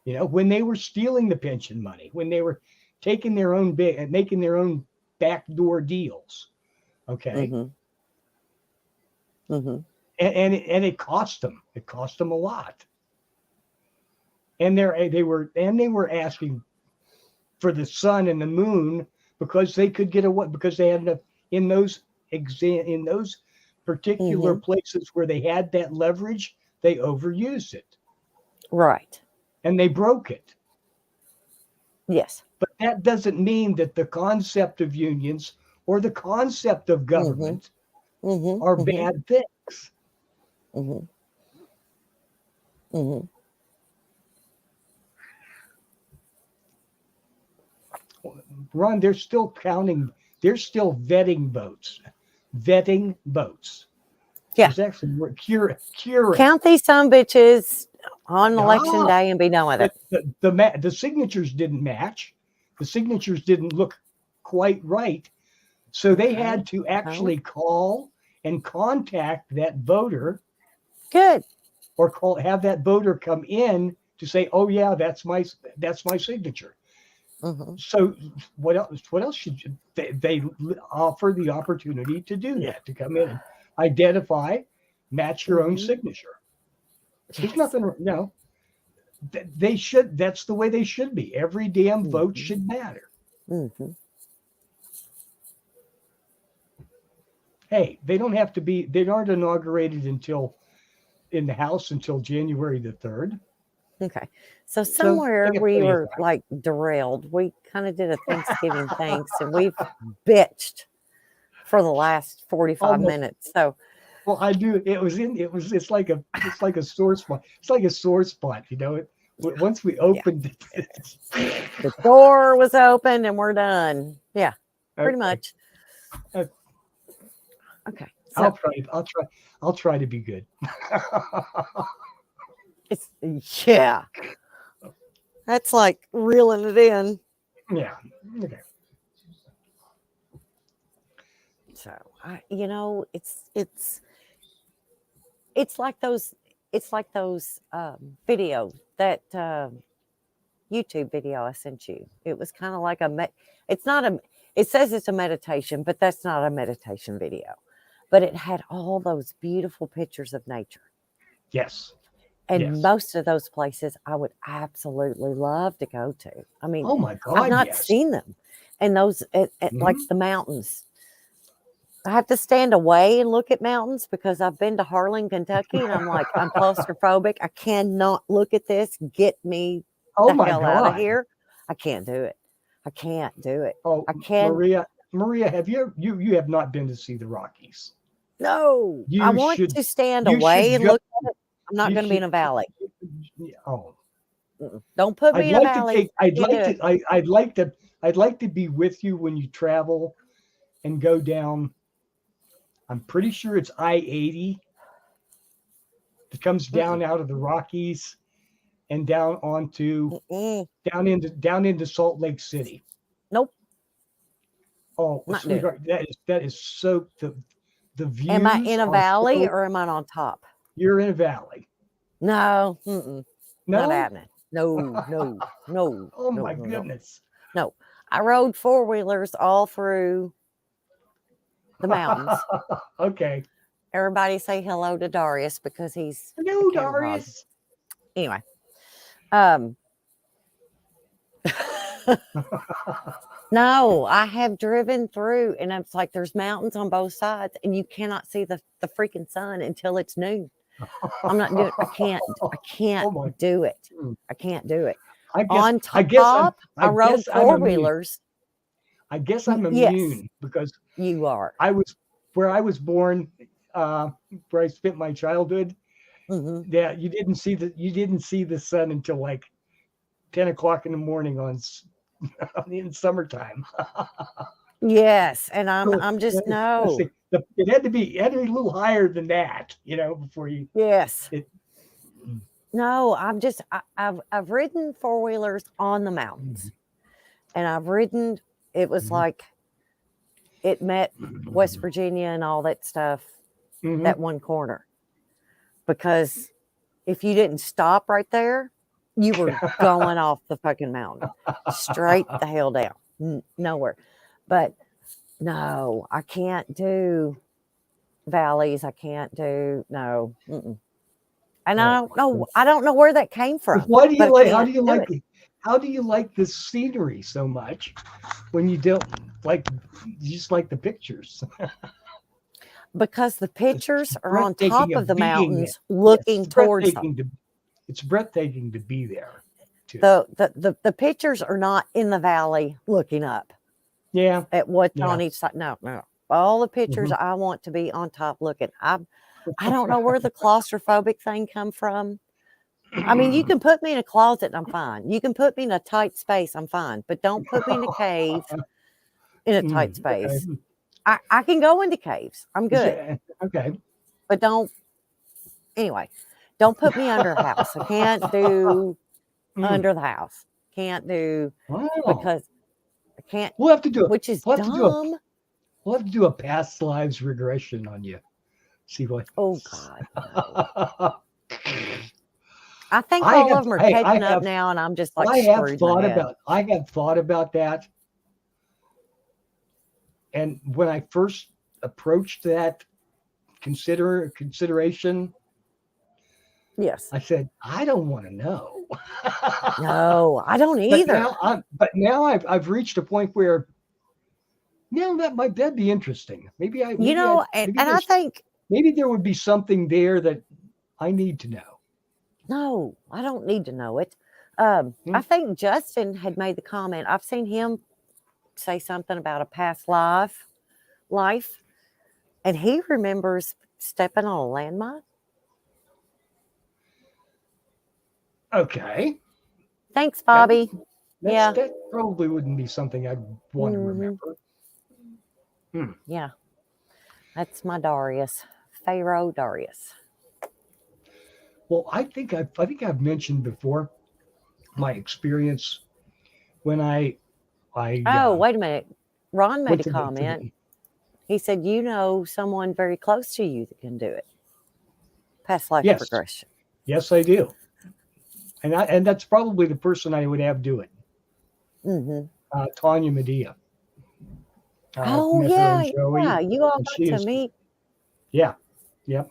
When they were stealing the pension money, when they were taking their own making their own backdoor deals. Okay. And it cost them. It cost them a lot. And they were asking for the sun and the moon because they could get away, because they had enough in those particular places where they had that leverage, they overused it. Right. and they broke it. Yes. But that doesn't mean that the concept of unions or the concept of government Mm-hmm. are Mm-hmm. bad things. Mm-hmm. Mm-hmm. Ron, they're still counting, they're still vetting votes. Vetting votes. Yeah. There's actually curing. Count these some bitches on election Ah, day and be done with it. the signatures didn't match. The signatures didn't look quite right. So they had to actually call and contact that voter. Good. Or have that voter come in to say, "Oh yeah, that's my signature." Mm-hmm. So what else should you, they offer the opportunity to do that, to come in and identify, match your own signature. There's nothing, they should, that's the way they should be. Every damn vote should matter. Mm-hmm. Hey, they don't have to be, they aren't inaugurated in the House until January the 3rd. Okay. So somewhere we were like derailed. We kind of did a Thanksgiving thanks and we've bitched for the last 45 minutes. So well, I do. It's like a sore spot. It's like a sore spot, once we opened it. The door was open and we're done. Yeah. Pretty much. Okay. So I'll try to be good. Yeah. That's like reeling it in. Yeah. Okay. So it's like those video, that YouTube video I sent you. It was kind of like it says it's a meditation, but that's not a meditation video. But it had all those beautiful pictures of nature. Yes. And most of those places I would absolutely love to go to. I mean, oh my God, I've not seen them. And those, like the mountains. I have to stand away and look at mountains because I've been to Harlan, Kentucky, and I'm like, I'm claustrophobic. I cannot look at this. Get me the hell out of here. I can't do it. I can't do it. Oh, I can't. Maria, have you have not been to see the Rockies? No, I want to stand away and look at it. I'm not going to be in a valley. Oh, don't put me in a valley. I'd like to be with you when you travel and go down. I'm pretty sure it's I-80 that comes down out of the Rockies and down onto down into Salt Lake City. Nope. Oh, sweetheart, that is so the views. Am I in a valley or am I on top? You're in a valley. No. No? Not happening. No. Oh my goodness. No. I rode 4-wheelers all through the mountains. Okay. Everybody say hello to Darius because he's hello, Darius. Anyway. No, I have driven through and it's like there's mountains on both sides and you cannot see the freaking sun until it's noon. I'm not doing I can't do it. I can't do it. I rode 4-wheelers. I guess I'm immune because you are. Where I was born, where I spent my childhood. Yeah, you didn't see the sun until like 10 o'clock in the morning in summertime. Yes, and I'm just no. It had to be a little higher than that, before you. Yes. No, I've ridden 4-wheelers on the mountains, and I've ridden. It was like it met West Virginia and all that stuff. That one corner, because if you didn't stop right there, you were going off the fucking mountain straight the hell down, nowhere. But no, I can't do valleys. I can't do no. And I don't know where that came from. Why do you like? How do you like the scenery so much when you don't like? You just like the pictures. Because the pictures are on top of the mountains, looking towards them. it's breathtaking to be there too. The pictures are not in the valley looking up Yeah. at what's Yeah. on each side. No. All the pictures I want to be on top looking. I don't know where the claustrophobic thing come from. I mean, you can put me in a closet and I'm fine. You can put me in a tight space, I'm fine. But don't put me in a cave in a tight space. Okay. I can go into caves. I'm good. Yeah, okay. But don't put me under a house. I can't do under the house. Can't do because I can't. We'll have to do it. Which is we'll dumb. We'll have to do a past lives regression on you. See what? Oh God. No. I think all of them are catching up now, and I'm just like I have thought about that. And when I first approached that consideration, yes, I said, I don't want to know. No, I don't either. But now I've reached a point where now that'd be interesting. I think maybe there would be something there that I need to know. No, I don't need to know it. I think Justin had made the comment. I've seen him say something about a past life, and he remembers stepping on a landmine. Okay. Thanks, Bobby. That probably wouldn't be something I'd want to remember. Yeah. That's my Darius. Pharaoh Darius. Well, I think I've mentioned before my experience when I wait a minute. Ron made a comment. He said, you know someone very close to you that can do it. Past life regression. Yes, I do. And that's probably the person I would have do it. Tanya Medea. Yeah. You all got to meet. Yeah. Yep.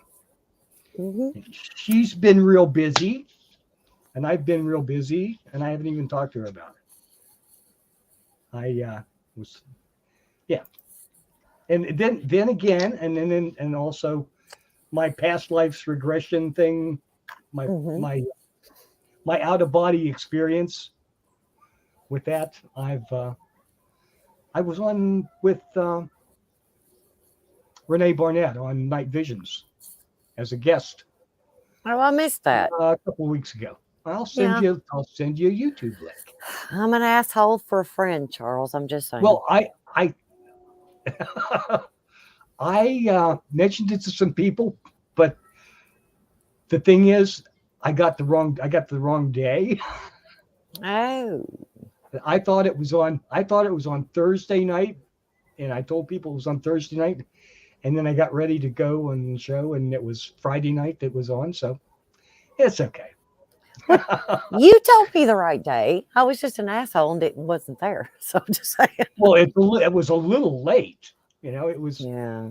She's been real busy, and I've been real busy, and I haven't even talked to her about it. And then again, and also my past lives regression thing, my out of body experience with that. I was on with Renee Barnett on Night Visions as a guest. Oh, I missed that a couple of weeks ago. I'll send you a YouTube link. I'm an asshole for a friend, Charles. I'm just saying. Well, I mentioned it to some people, but the thing is, I got the wrong day. Oh. I thought it was on Thursday night, and I told people it was on Thursday night, and then I got ready to go on the show, and it was Friday night that was on, so it's okay. You told me the right day. I was just an asshole and wasn't there, so I'm just saying. Well, it was a little late, It was. Yeah.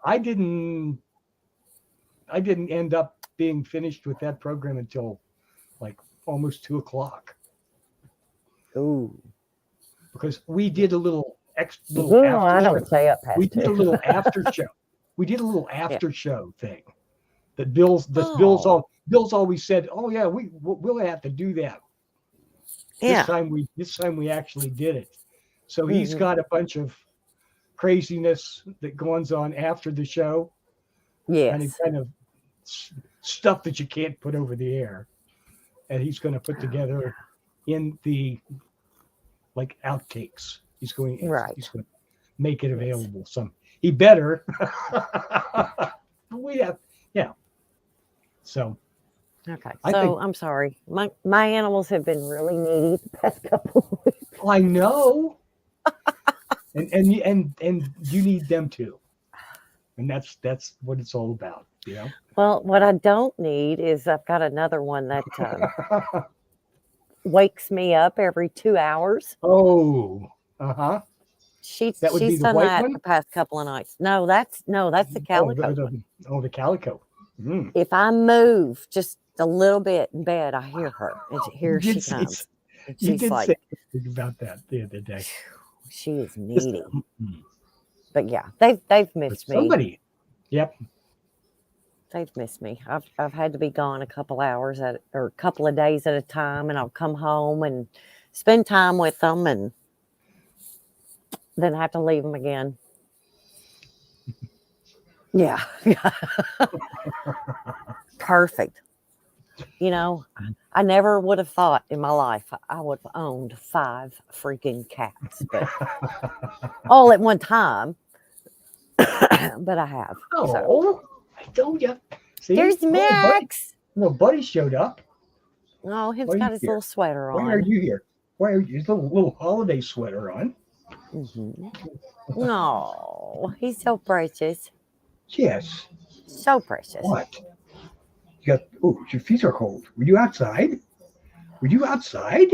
I didn't end up being finished with that program until like almost 2:00. Ooh. Because we did a little after I don't say up past. We did a little after show. We did a little after show thing. That Bill's always said, "Oh yeah, we'll have to do that." Yeah. This time we actually did it. So he's got a bunch of craziness that goes on after the show. Yes. And kind of stuff that you can't put over the air. And he's going to put together in the like outtakes. He's going to make it available. He better. So. Okay. I'm sorry. My animals have been really needy the past couple of weeks. I know. and you need them too. And that's what it's all about, Well, what I don't need is I've got another one that wakes me up every 2 hours. Oh, She's done that the past couple of nights. No, that's the calico. The calico. Mm. If I move just a little bit in bed, I hear her, and here she comes. You did say something about that the other day. She is needy. But yeah, they've missed me. Somebody. Yep. they've missed me. I've had to be gone a couple hours or a couple of days at a time, and I'll come home and spend time with them, and then have to leave them again. Yeah. Perfect. You know, I never would have thought in my life I would have owned 5 freaking cats, but all at one time. But I have. So. Oh, I told you. See, There's Max. Little buddy showed up. Oh, he's Why are got you his here? little sweater on. Why are you here? Why are you? His little holiday sweater on. No, he's so precious. Yes. So precious. What? You got? Oh, your feet are cold. Were you outside? Were you outside?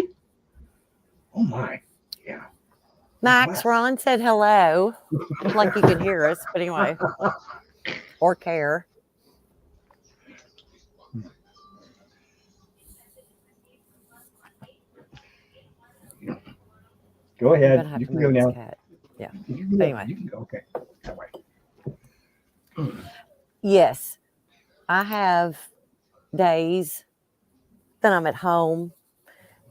Oh my. Yeah. Max, Ron said hello. Like you could hear us, but anyway. Or care. Go ahead. You can go now. Cat. Yeah. Anyway. You can go. Okay. That way. Yes. I have days that I'm at home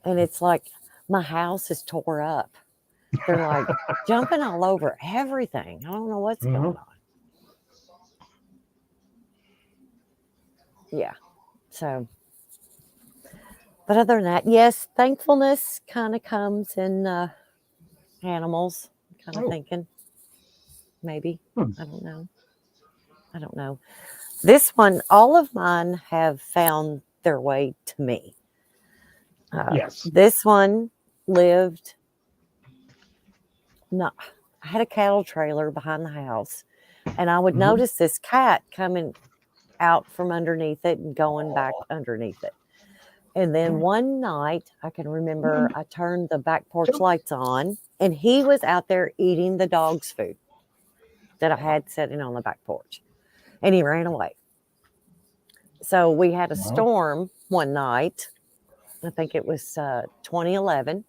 and it's like my house is tore up. They're like jumping all over everything. I don't know what's going on. Yeah. So, but other than that, yes, thankfulness kind of comes in animals. Kind of thinking, maybe. I don't know. This one, all of mine have found their way to me. Yes. This one lived. No, I had a cattle trailer behind the house, and I would notice this cat coming out from underneath it and going back underneath it. And then one night, I can remember I turned the back porch lights on, and he was out there eating the dog's food that I had sitting on the back porch, and he ran away. So we had a storm one night. I think it was 2011.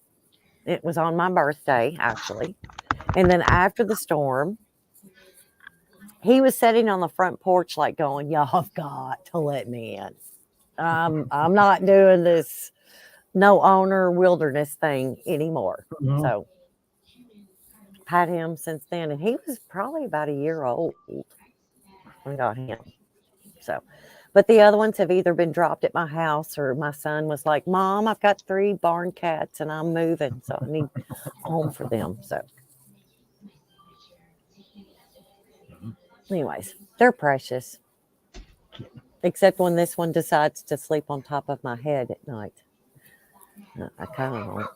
It was on my birthday, actually. And then after the storm, he was sitting on the front porch like going, y'all have got to let me in. I'm not doing this no owner wilderness thing anymore. So I've had him since then. And he was probably about a year old when I got him. So, but the other ones have either been dropped at my house or my son was like, Mom, I've got 3 barn cats and I'm moving. So I need a home for them. So anyways, they're precious. Except when this one decides to sleep on top of my head at night. I kind of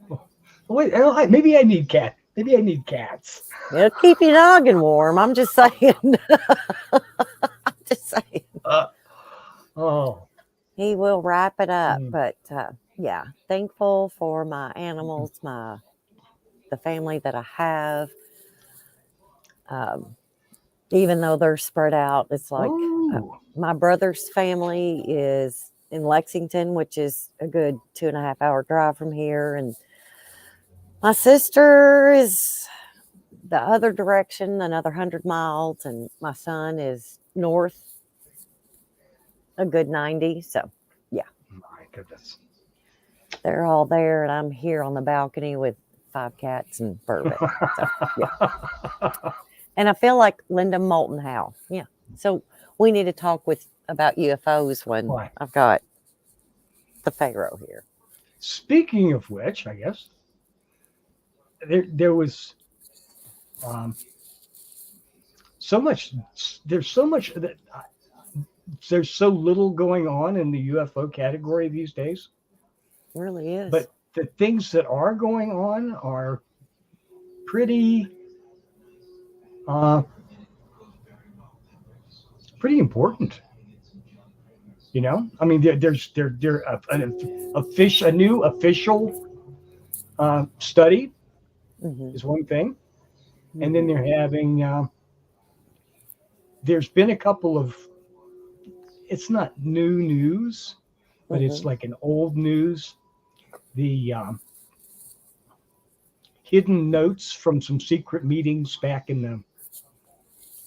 don't. Wait, maybe I need cats. Maybe I need cats. It'll keep your noggin warm. I'm just saying. I'm just saying. He will wrap it up. But yeah, thankful for my animals, the family that I have. Even though they're spread out, it's like my brother's family is in Lexington, which is a good 2.5 hour drive from here. And my sister is the other direction, another 100 miles. And my son is north a good 90. So, yeah. My goodness. They're all there. And I'm here on the balcony with 5 cats and bourbon. So, yeah. And I feel like Linda Moulton Howe. Yeah. So we need to talk about UFOs when I've got the Pharaoh here. Speaking of which, I guess there was so much. There's so much that there's so little going on in the UFO category these days. It really is. But the things that are going on are pretty important. You know, I mean, there's a new official study is one thing, and then they're having. There's been a couple of. It's not new news, but it's like an old news. The hidden notes from some secret meetings back in the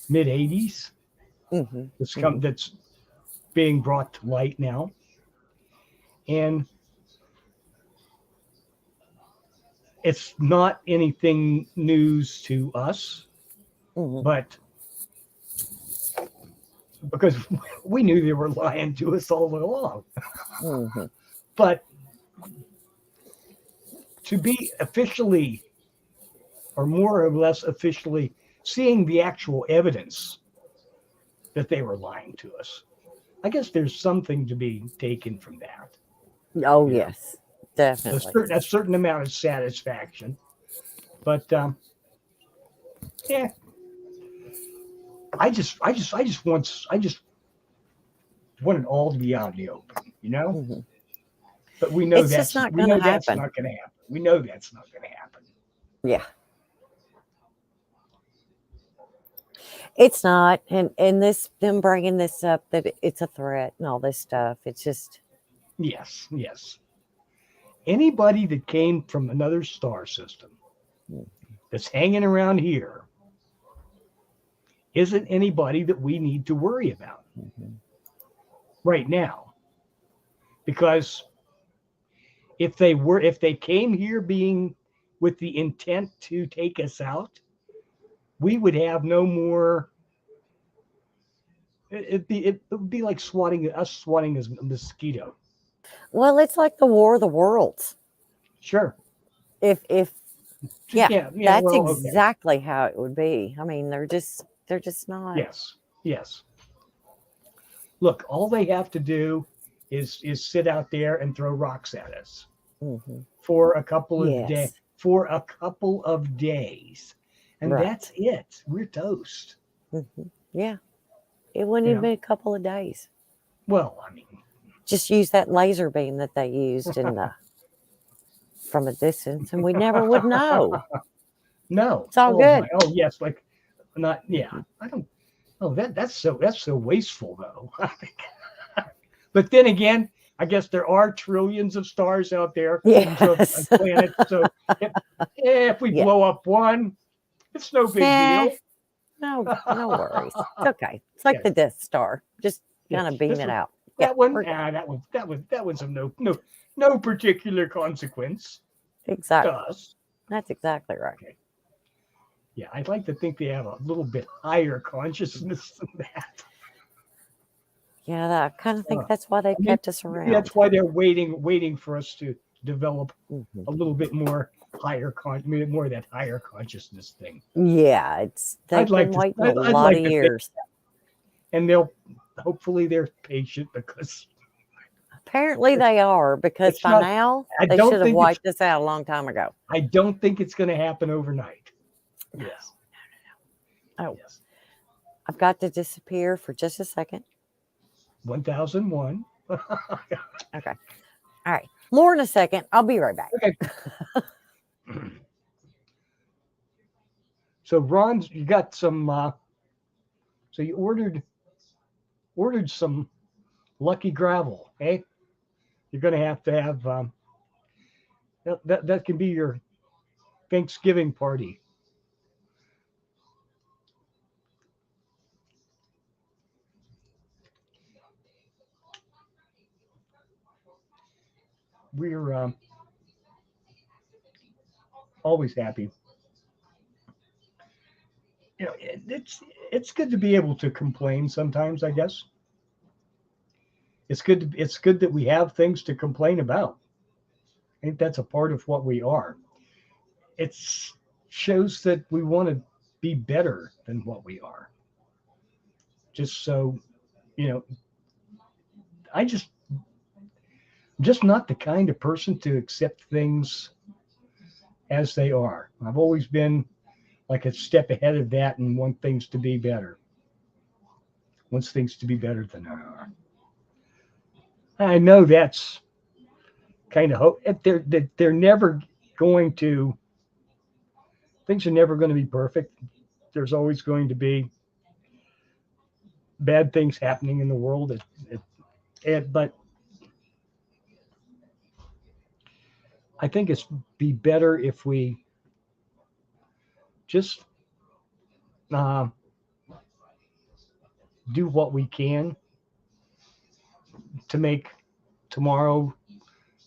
mid 80s that's being brought to light now. And it's not anything news to us, but because we knew they were lying to us all along. But to be officially, or more or less officially, seeing the actual evidence that they were lying to us, I guess there's something to be taken from that. Oh, yes, definitely. A certain amount of satisfaction. But yeah, I just want it all to be out in the open, you know. But we know that's not going to happen. We know that's not going to happen. Yeah. It's not, and them bringing this up that it's a threat and all this stuff. It's just yes. Anybody that came from another star system that's hanging around here isn't anybody that we need to worry about right now, because if they came here being with the intent to take us out, we would have no more. It would be like swatting a mosquito. Well, it's like the War of the Worlds. Sure. If yeah, that's exactly how it would be. I mean, they're just not. Yes. Look, all they have to do is sit out there and throw rocks at us for a couple of days. For a couple of days, and that's it. We're toast. Yeah, it wouldn't even be a couple of days. Well, I mean, just use that laser beam that they used from a distance, and we never would know. No, it's all good. Oh yes, like not. Yeah, I don't. Oh, that's so wasteful though. But then again, I guess there are trillions of stars out there. Yes. Planets. So if we blow up one, it's no big deal. No worries. It's okay. It's like the Death Star. Just kind of beam it out. That one's of no particular consequence. Exactly. To us. That's exactly right. Okay. Yeah, I'd like to think they have a little bit higher consciousness than that. Yeah, I kind of think that's why they kept us around. That's why they're waiting for us to develop a little bit more more of that higher consciousness thing. Yeah, they've been waiting a lot of years. And hopefully they're patient, because apparently they are, because by now they should have wiped this out a long time ago. I don't think it's going to happen overnight. Yes. No. Oh, yes. I've got to disappear for just a second. 1001. Okay. All right. More in a second. I'll be right back. Okay. So Ron, you got some. So you ordered some lucky gravel, eh? You're going to have that can be your Thanksgiving party. We're always happy. You know, it's good to be able to complain sometimes, I guess. It's good that we have things to complain about. I think that's a part of what we are. It shows that we want to be better than what we are. Just so, I'm just not the kind of person to accept things as they are. I've always been like a step ahead of that and want things to be better. Wants things to be better than they are. I know that's kind of hope. They're never going to. Things are never going to be perfect. There's always going to be bad things happening in the world. But I think it's be better if we do what we can to make tomorrow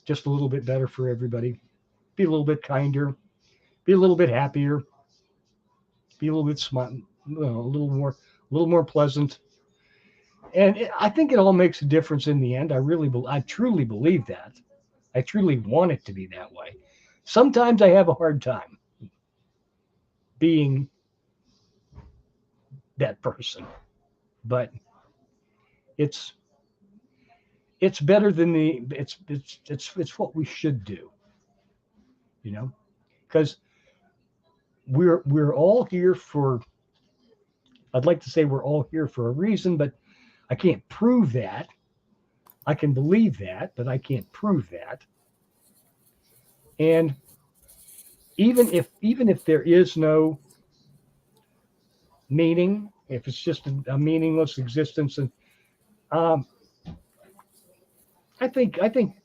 just a little bit better for everybody. Be a little bit kinder, be a little bit happier, be a little bit smart, a little more pleasant. And I think it all makes a difference in the end. I truly believe that. I truly want it to be that way. Sometimes I have a hard time being that person, but it's better than it's what we should do, because we're all here for, I'd like to say we're all here for a reason, but I can't prove that. I can believe that, but I can't prove that. And even if there is no meaning, if it's just a meaningless existence, and I think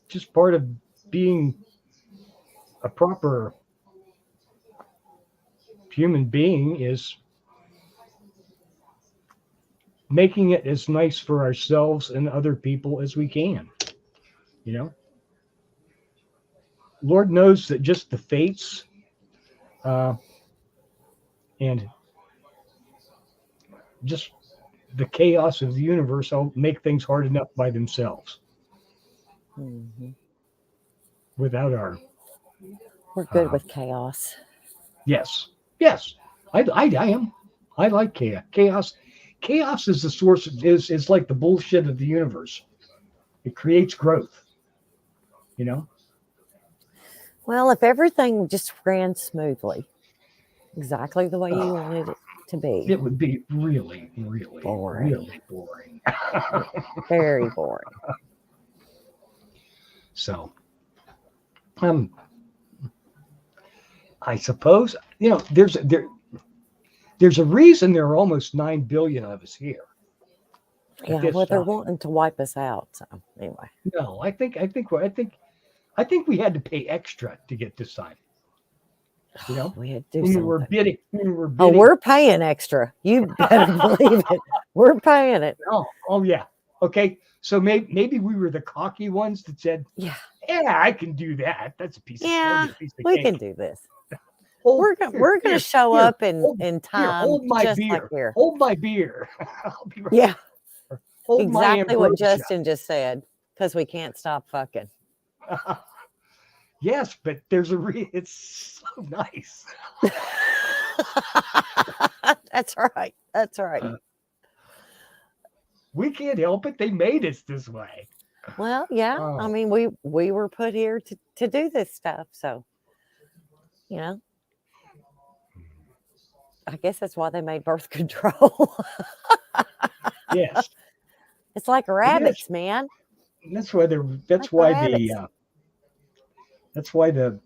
just part of being a proper human being is making it as nice for ourselves and other people as we can. Lord knows that just the fates and just the chaos of the universe will make things hard enough by themselves. Mm-hmm. Without we're good with chaos. Yes, I am. I like chaos. Chaos is the source. Is like the bullshit of the universe. It creates growth. Well, if everything just ran smoothly, exactly the way you wanted it to be, it would be really, really boring. Really boring. Very boring. So, I suppose there's a reason there are almost 9 billion of us here. Yeah, well, they're wanting to wipe us out. So anyway, no, I think we had to pay extra to get this time. We had to do something. We were bidding. Oh, we're paying extra. You better believe it. We're paying it. Oh yeah. Okay. So maybe we were the cocky ones that said, "Yeah, I can do that. That's a piece of we cake. can do this. We're gonna show up in time. Hold my just beer. Like here. Hold my beer. I'll be right. Yeah. Hold exactly what Justin just said. Because we can't stop fucking. Yes, but there's it's so nice. That's right. That's right. We can't help it. They made us this way. Well, yeah. I mean, we were put here to do this stuff. So, I guess that's why they made birth control. Yes. It's like rabbits, man. That's why that's why the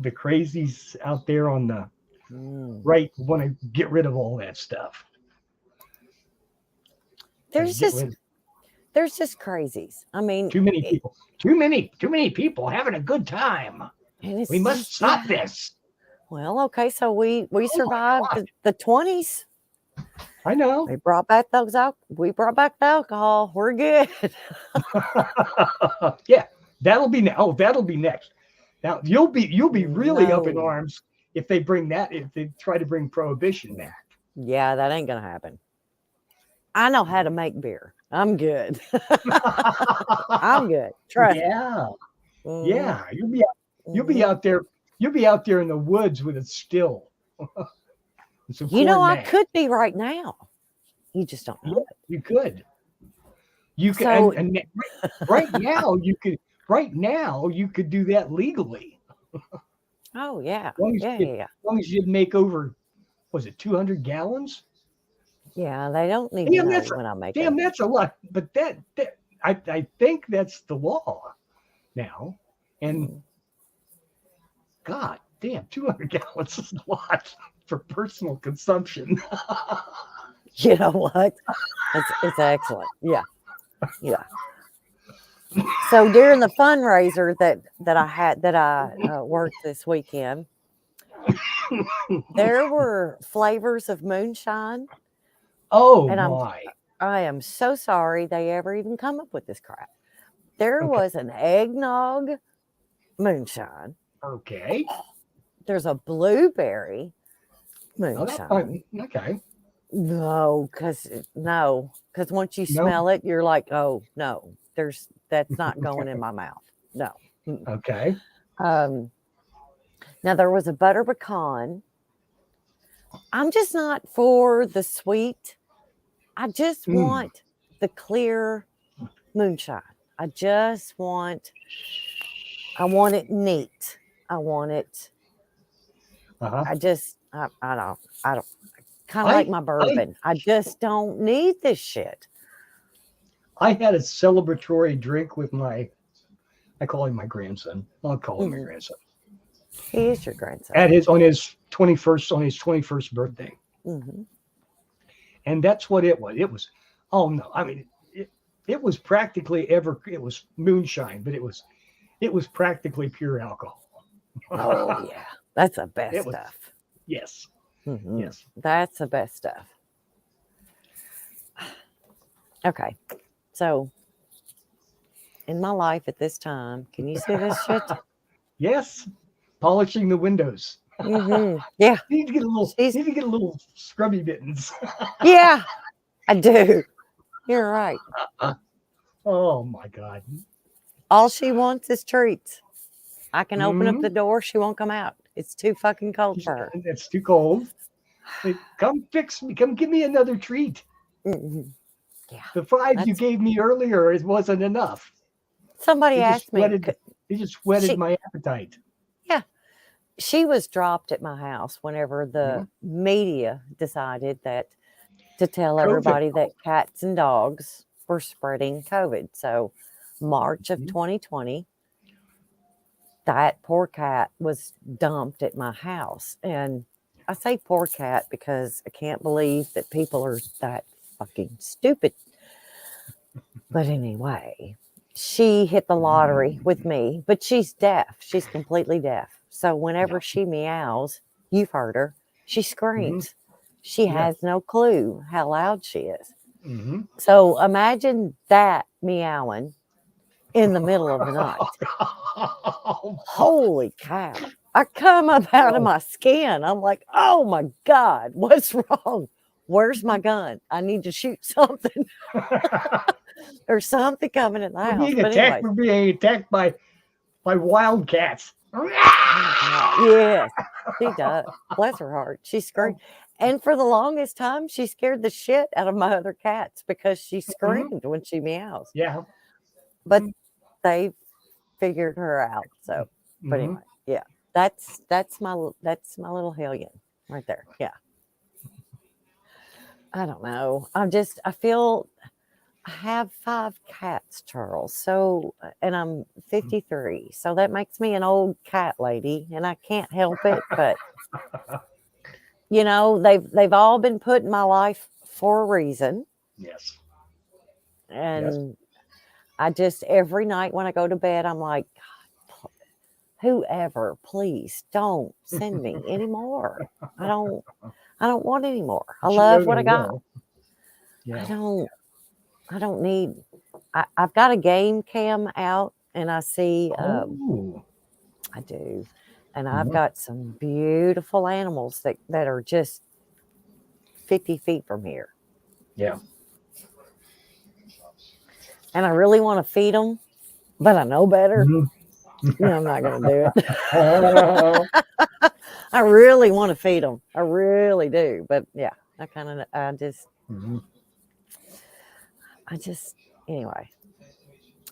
crazies out there on the right want to get rid of all that stuff. There's just crazies. I mean, too many people having a good time. We must stop this. Well, okay, so we survived the 20s. I know. We brought back we brought back the alcohol. We're good. Yeah, that'll be next. Now you'll be really up in arms if they try to bring prohibition back. Yeah, that ain't gonna happen. I know how to make beer. I'm good. I'm good. Trust me. Yeah. You'll be out there. You'll be out there in the woods with a still. I could be right now. You just don't know it. You could. You could. So, and right now you could. Right now you could do that legally. Oh yeah. As long as you'd make over, was it 200 gallons? Yeah, they don't need to know when I make it. Damn, that's a lot. But I think that's the law now. And God damn, 200 gallons is a lot for personal consumption. You know what? It's excellent. Yeah. So during the fundraiser that I worked this weekend, there were flavors of moonshine, Oh And my. I am so sorry they ever even come up with this crap. There Okay. was an eggnog moonshine. Okay. There's a blueberry Oh, that's moonshine. fine. Okay. No, because once you No. smell it, you're like, oh no, that's not going in my mouth. No. Mm. Okay. Now there was a butter pecan. I'm just not for the sweet. I just Mm. want the clear moonshine. I want it neat. I want it. Uh-huh. I don't kind of like my bourbon. I just don't need this shit. I had a celebratory drink with I call him my grandson. I'll call him my grandson. He is your grandson. On his 21st birthday. Mm-hmm. And that's what it was. It was, oh no, I mean, it was practically it was moonshine, but it was practically pure alcohol. Oh yeah, that's the best stuff. Yes. Mm-hmm. Yes. That's the best stuff. Okay. So in my life at this time, can you see this shit? Yes. Polishing the windows. Mm-hmm. Yeah. You need to get a little scrubby mittens. Yeah, I do. You're right. Oh my God. All she wants is treats. I can open up Mhm. the door, she won't come out. It's too fucking cold for her. It's too cold. Like, come fix me. Come give me another treat. Mm-hmm. Yeah. The 5 you gave me earlier, it wasn't enough. Somebody asked me. It just whetted my appetite. Yeah. She was dropped at my house whenever the media decided to tell everybody that cats and dogs were spreading COVID. So March of 2020, that poor cat was dumped at my house. And I say poor cat because I can't believe that people are that fucking stupid. But anyway, she hit the lottery with me, but she's deaf. She's completely deaf. So whenever she meows, you've heard her, she screams. She has no clue how loud she is. Mm-hmm. So imagine that meowing in the middle of the night. Holy cow. I come up out of my skin. I'm like, oh my God, what's wrong? Where's my gun? I need to shoot something. There's something coming in the house. We're being attacked by wildcats. Yes, she does. Bless her heart. She screamed. And for the longest time, she scared the shit out of my other cats because she screamed when she meows. Yeah. But they figured her out. So, but anyway, yeah. That's my little hellion right there. Yeah. I don't know. I feel I have 5 cats, Charles. So, and I'm 53. So that makes me an old cat lady, and I can't help it. But you know, they've all been put in my life for a reason. Yes. And I just every night when I go to bed, I'm like, God, whoever, please don't send me anymore. I don't want any more. I love what I got. Yeah. I don't need. I've got a game cam out, and I see. I do, and I've got some beautiful animals that are just 50 feet from here. Yeah. And I really want to feed them, but I know better. No, I'm not going to do it. I really want to feed them. I really do. But yeah, anyway,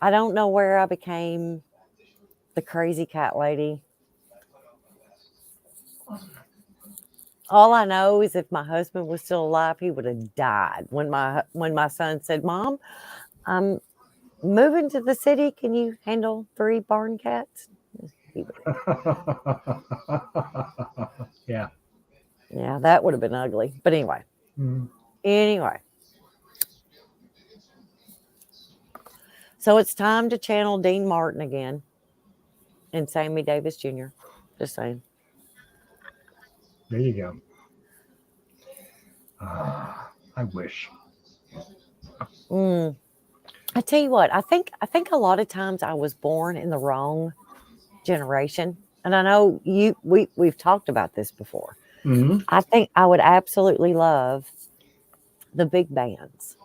I don't know where I became the crazy cat lady. All I know is if my husband was still alive, he would have died. When my son said, "Mom, I'm moving to the city. Can you handle 3 barn cats?" Yeah. Yeah, that would have been ugly. But anyway. Anyway. So it's time to channel Dean Martin again and Sammy Davis Jr. Just saying. There you go. I wish. Mm. I tell you what, I think a lot of times I was born in the wrong generation. And I know we've talked about this before. Mm-hmm. I think I would absolutely love the big bands.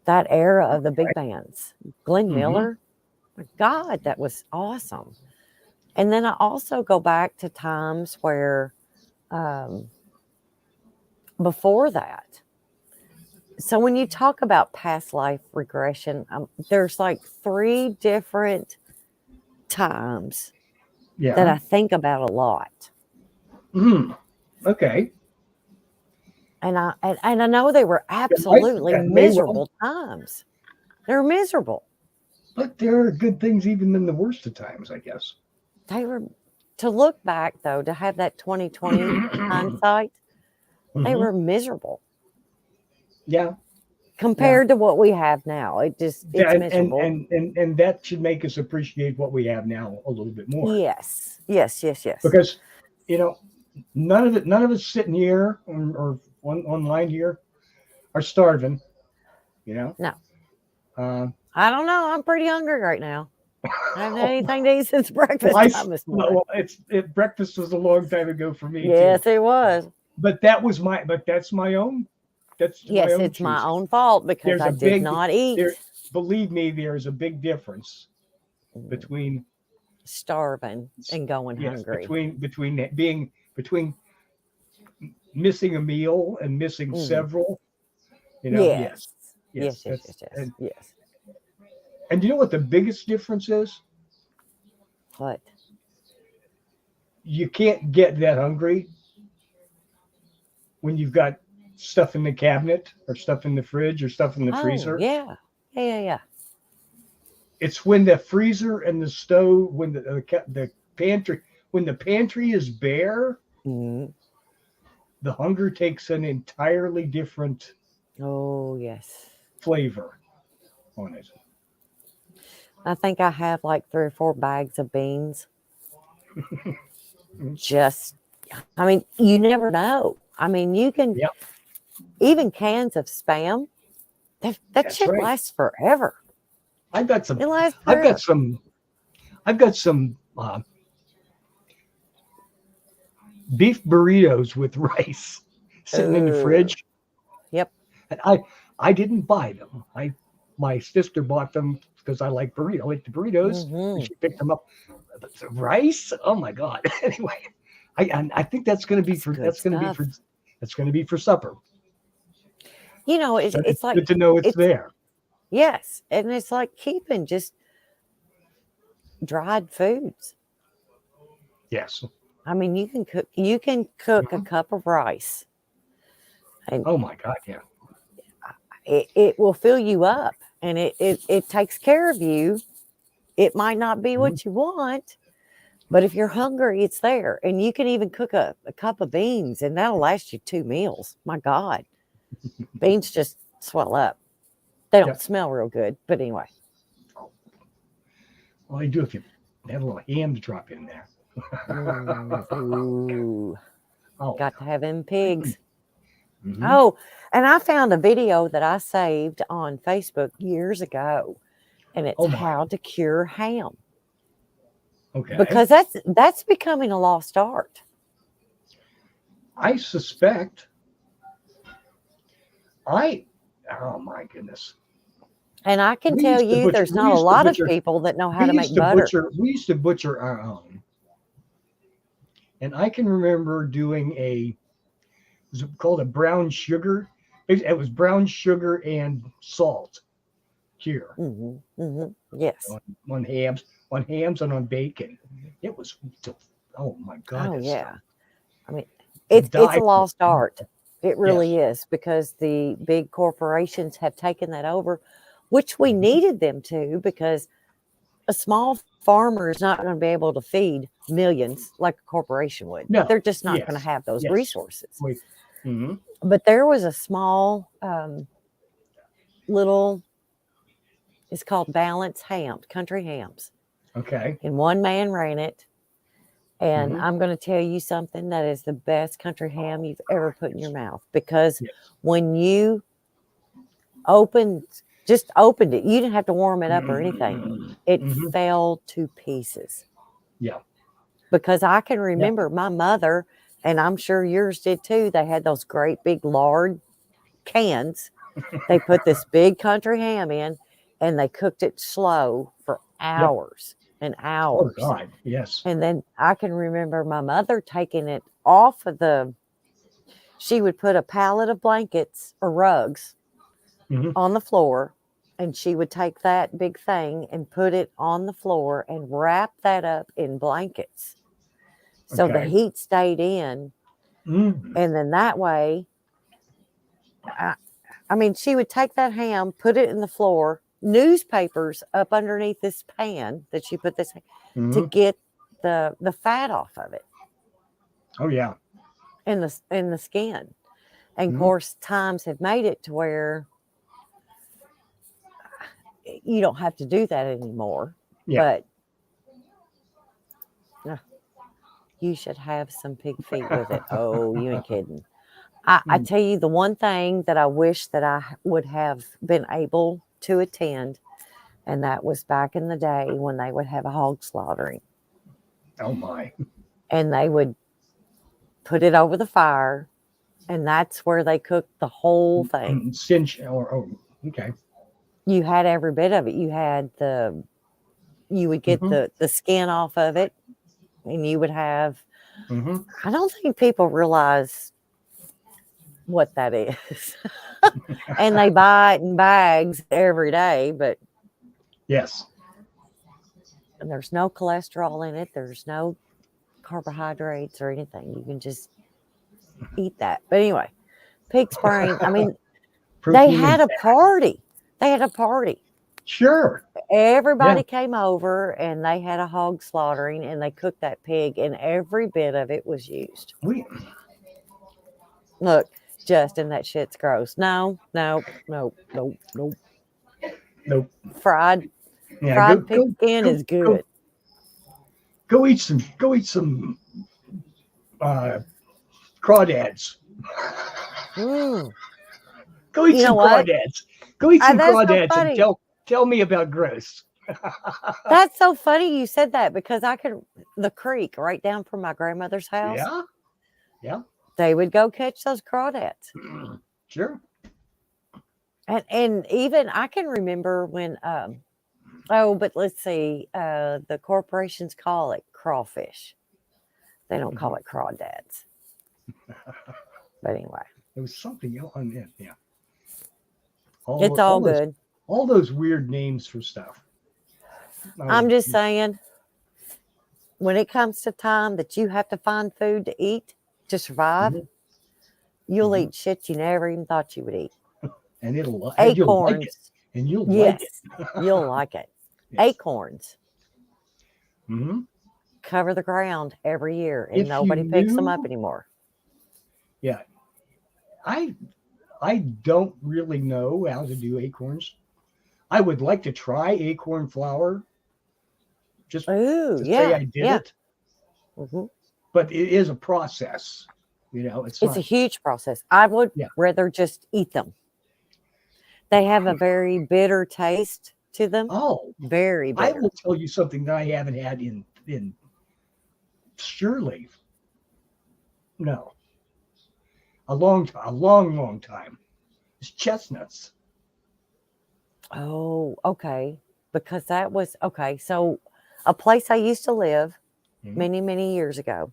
That era of the big bands. Glenn Mm-hmm. Miller, my God, that was awesome. And then I also go back to times where before that. So when you talk about past life regression, there's like 3 different times that Yeah. I think about a lot. Mm. Okay. And I know they were absolutely That may well, miserable times. They were miserable. but there are good things even in the worst of times, I guess. They were, to look back though, to have that 2020 hindsight, they were miserable Yeah. compared to what we have now. It's Yeah, miserable. and that should make us appreciate what we have now a little bit more. Yes. Because, you know, none of us sitting here or online here are starving. You know. No. Um, I don't know. I'm pretty hungry right now. I haven't had anything to eat since breakfast time this morning. Breakfast was a long time ago for me Yes, too. it was. But that's my own. That's my Yes, own it's my choosing. own fault because There's I a did big not eat. Believe me, there's a big difference between starving and going hungry. between missing a meal and missing several. You know, yes. Yes. And you know what the biggest difference is? What? You can't get that hungry when you've got stuff in the cabinet or stuff in the fridge or stuff in the freezer. Yeah. It's when the freezer and the stove, when the pantry is bare, the hunger takes an entirely different flavor on it. I think I have like 3 or 4 bags of beans. I mean, you never know. I mean, you can even cans of Spam. That shit lasts forever. I've got some. It lasts I've forever. got some beef burritos with rice sitting in the fridge. Yep. And I didn't buy them. My sister bought them because I like burritos. I like the burritos. And she picked them up. But the rice? Oh my God. Anyway, I think that's going to be for supper. You know, it's like good to know it's there. Yes, and it's like keeping just dried foods. Yes. I mean, you can cook a cup of rice. And oh my God, yeah. It will fill you up, and it takes care of you. It might not be what you want, but if you're hungry, it's there. And you can even cook a cup of beans, and that'll last you 2 meals. My God. Beans just swell up. They don't smell real good, but anyway. Well, they do if you have a little ham to drop in there. Ooh. Got to have them pigs. Mm-hmm. Oh, and I found a video that I saved on Facebook years ago, and it's how to cure ham. Okay. Because that's becoming a lost art. I suspect. Oh my goodness. And I can tell you there's not a lot of people that know how to make butter. We used to butcher our own. And I can remember doing it was called a brown sugar. It was brown sugar and salt cure. Yes. On hams and on bacon. It was, oh my God. Oh yeah. I mean, it's a lost art. It really is, because the big corporations have taken that over, which we needed them to, because a small farmer is not going to be able to feed millions like a corporation would. No. They're just not going to have those resources. Mm-hmm. But there was a small little, it's called Balance Hams, Country Hams. Okay. And one man ran it. And Mhm. I'm going to tell you something that is the best country ham you've ever put in your mouth, because Yes. when you just opened it, you didn't have to warm it up or anything. It Mhm. fell to pieces. Yeah. Because I can remember my mother, and I'm sure yours did too, they had those great big lard cans. They put this big country ham in, and they cooked it slow for hours and Oh hours. God. Yes. And then I can remember my mother taking it off of she would put a pallet of blankets or rugs Mhm. on the floor, and she would take that big thing and put it on the floor and wrap that up in blankets. So the Okay. heat stayed in. Mm. And then that way, I mean, she would take that ham, put it in the floor, newspapers up underneath this pan that she put this to Mhm. get the fat off of it Oh yeah. in the skin. And of Mhm. course, times have made it to where you don't have to do that anymore. Yeah. But you should have some pig feet with it. Oh, you ain't kidding. I Mm. tell you, the one thing that I wish that I would have been able to attend, and that was back in the day when they would have a hog slaughtering, Oh my. and they would put it over the fire, and that's where they cooked the whole thing. Cinch or okay. You had every bit of it. You would get Mhm. the skin off of it, and you would have, Mhm. I don't think people realize what that is. And they buy it in bags every day, but Yes. there's no cholesterol in it. There's no carbohydrates or anything. You can just eat that. But anyway, pig's brain, I mean, they Protein had and a fat. party. They had a party. Sure. Yeah. Everybody came over and they had a hog slaughtering, and they cooked that pig, and every bit of it was used. We. Look, Justin, that shit's gross. No. Nope. Fried Yeah. fried pig skin is good. Go eat some. Go eat some. Crawdads. Mm. Go eat You know some what? crawdads. Go eat some That's so crawdads and funny. tell me about gross. That's so funny you said that, because the creek right down from my grandmother's house, Yeah. Yeah. they would go catch those crawdads. Sure. And even I can remember when but let's see, the corporations call it crawfish. They don't call it crawdads. But anyway, There was something else on it. Yeah. it's all good. All those weird names for stuff. I'm just saying, when it comes to time that you have to find food to eat to survive, you'll eat shit you never even thought you would eat. And you'll like it. Acorns. And you'll like it. You'll like it. Yes. Acorns Mm-hmm. cover the ground every year, and If nobody you picks them knew- up anymore. Yeah. I don't really know how to do acorns. I would like to try acorn flour. Just Ooh, to yeah, say I did it. Mhm. But it is a process. It's It's a huge process. I would Yeah. rather just eat them. They have a very bitter taste to them. Oh, Very I bitter. will tell you something that I haven't had in surely no a long time. It's chestnuts. Oh, okay. Because that was okay. So, a place I used to live Mhm. many years ago,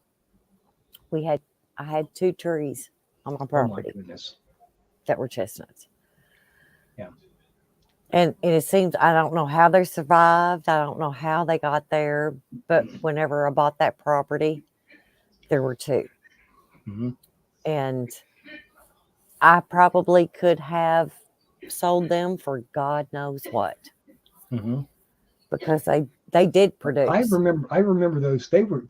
I had 2 trees on my Oh my property goodness. that were chestnuts. Yeah. And it seems, I don't know how they survived. I don't know how they got there. But whenever I bought that property, there were 2. Mhm. And I probably could have sold them for God knows what, Mhm. because they did produce. I remember those. They were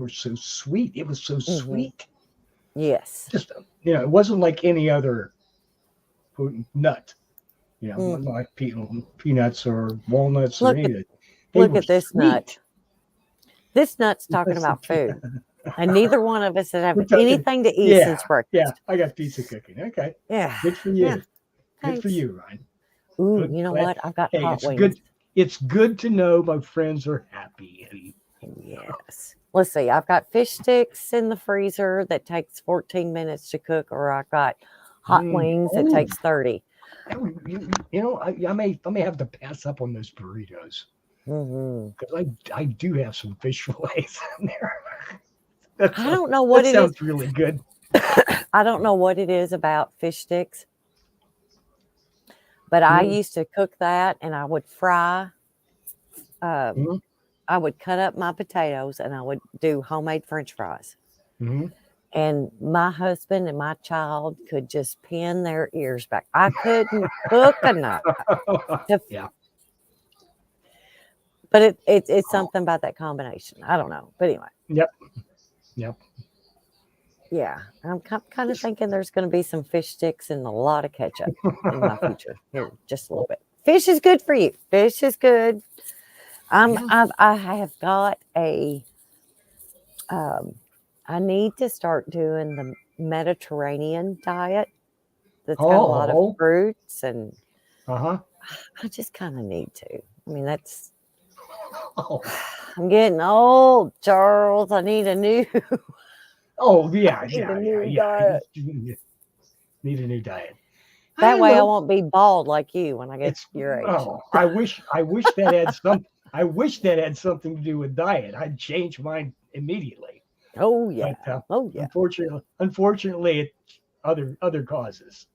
so sweet. It was so sweet. Yes. Just it wasn't like any other nut. Like peanuts or walnuts or anything. Look at this nut. This nut's talking about food, and neither one of us have We're talking- anything to eat yeah, since breakfast. Yeah, I got pizza cooking. Okay. Yeah. Good for you. Yeah, Good thanks. for you, Ryan. Ooh, Good, you know glad- what? I've got Hey, hot it's wings. good. It's good to know my friends are happy. Yes. Let's see. I've got fish sticks in the freezer that takes 14 minutes to cook, or I've got hot wings that Ooh. takes 30. You know, I may have to pass up on those burritos Mm-hmm. because I do have some fish fillets in there. I don't know what that it is. sounds really good. I don't know what it is about fish sticks, but I used to cook that and I would fry. I would cut up my potatoes and I would do homemade French fries. Mm-hmm. And my husband and my child could just pin their ears back. I couldn't cook enough. Yeah. But it's something about that combination. I don't know. But anyway. Yep. Yeah. I'm kind of thinking there's going to be some fish sticks and a lot of ketchup in my future. Here, just a little bit. Fish is good for you. Fish is good. I have got a I need to start doing the Mediterranean diet that's got a lot of fruits and I just kind of need to. I mean, that's I'm getting old, Charles. I need a new yeah. diet. Need a new diet. That way I won't be bald like you when I get to your age. I wish that had some I wish that had something to do with diet. I'd change mine immediately. Oh yeah. But, oh yeah. Unfortunately, it's other causes.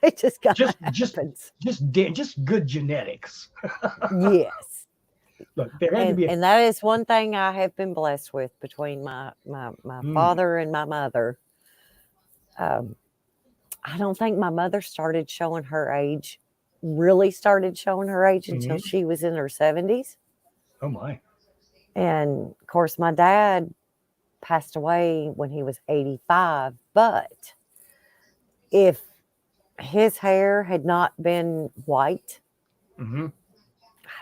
It just happens. Just good genetics. Yes. Look, there had to be and that is one thing I have been blessed with between my father and my mother. I don't think my mother started showing her age until she was in her 70s. Oh my. And of course my dad passed away when he was 85, but if his hair had not been white, I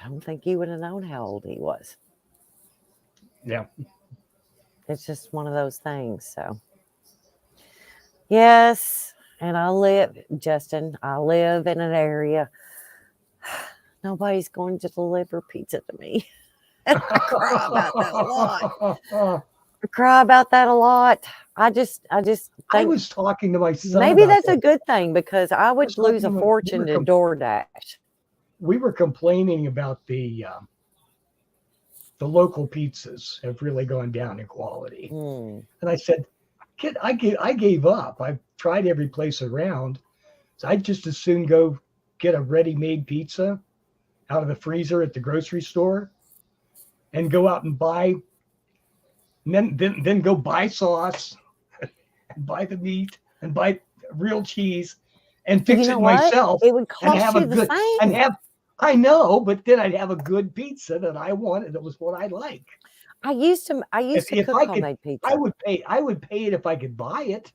don't think you would have known how old he was. Yeah. It's just one of those things. So yes. And I live in an area. Nobody's going to deliver pizza to me. And I cry about that a lot. I just think I was talking to my son. Maybe that's a good thing because I would lose a fortune to DoorDash. We were complaining about the local pizzas have really gone down in quality. And I said, kid, I gave up. I've tried every place around. So I'd just as soon go get a ready-made pizza out of the freezer at the grocery store and go out and buy, and then go buy sauce and buy the meat and buy real cheese and fix it myself. It would cost you the same. I know, but then I'd have a good pizza that I wanted. That was what I like. I used to cook homemade pizza. I would pay it if I could buy it,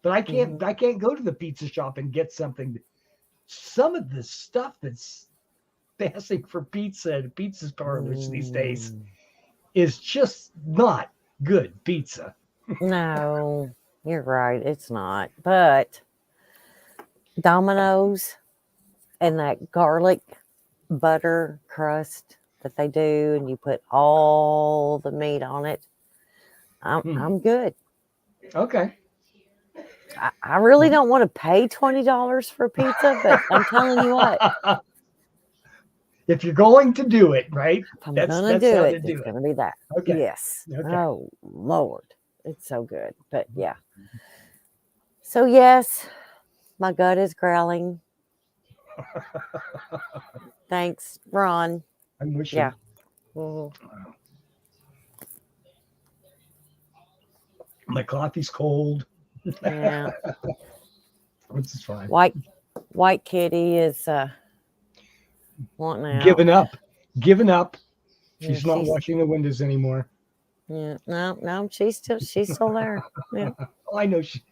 but I can't. I can't go to the pizza shop and get something. Some of the stuff that's passing for pizza at pizza parlors these days is just not good pizza. No, you're right. It's not. But Domino's and that garlic butter crust that they do, and you put all the meat on it. I'm good. Okay. I really don't want to pay $20 for pizza, but I'm telling you what. If you're going to do it, right? If I'm going to do it, it's going to be that. Okay. Yes. Okay. Oh, Lord. It's so good. But yeah. So, yes, my gut is growling. Thanks, Ron. I'm wishing. Yeah. My coffee's cold. Yeah. Which is fine. White Kitty is wanting out. Giving up. She's not washing the windows anymore. Yeah. No, she's still there. Yeah. Oh, I know she's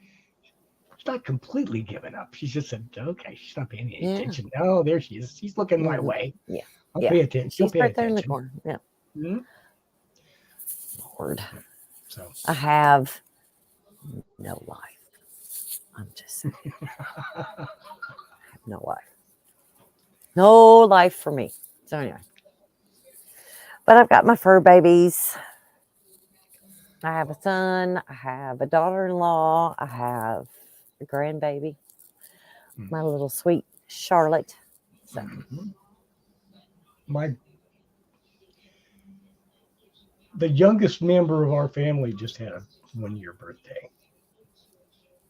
not completely given up. She's just said, okay, she's not paying any attention. Oh, there she is. She's looking my way. Yeah. I'll pay attention. She's right there in the corner. Yeah. Mhm. Lord, So I have no life. I'm just saying, I have no life. No life for me. So anyway, but I've got my fur babies. I have a son. I have a daughter-in-law. I have a grandbaby. My little sweet Charlotte. So the youngest member of our family just had a 1-year birthday.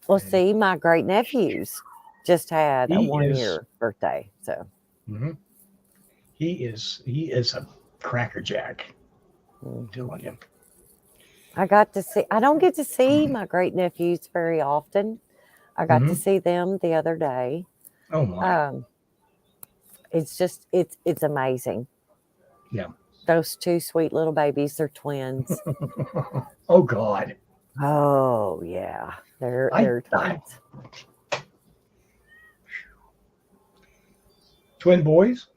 we'll And see. My great nephews just had a he 1-year birthday. So he is a crackerjack. I'm mhm. telling you. I got to see. I don't get to see my great nephews very often. I got to see them the other day. Oh my. It's just it's amazing. Yeah. Those two sweet little babies, they're twins. Oh God. Oh yeah, they're twins. Twin boys.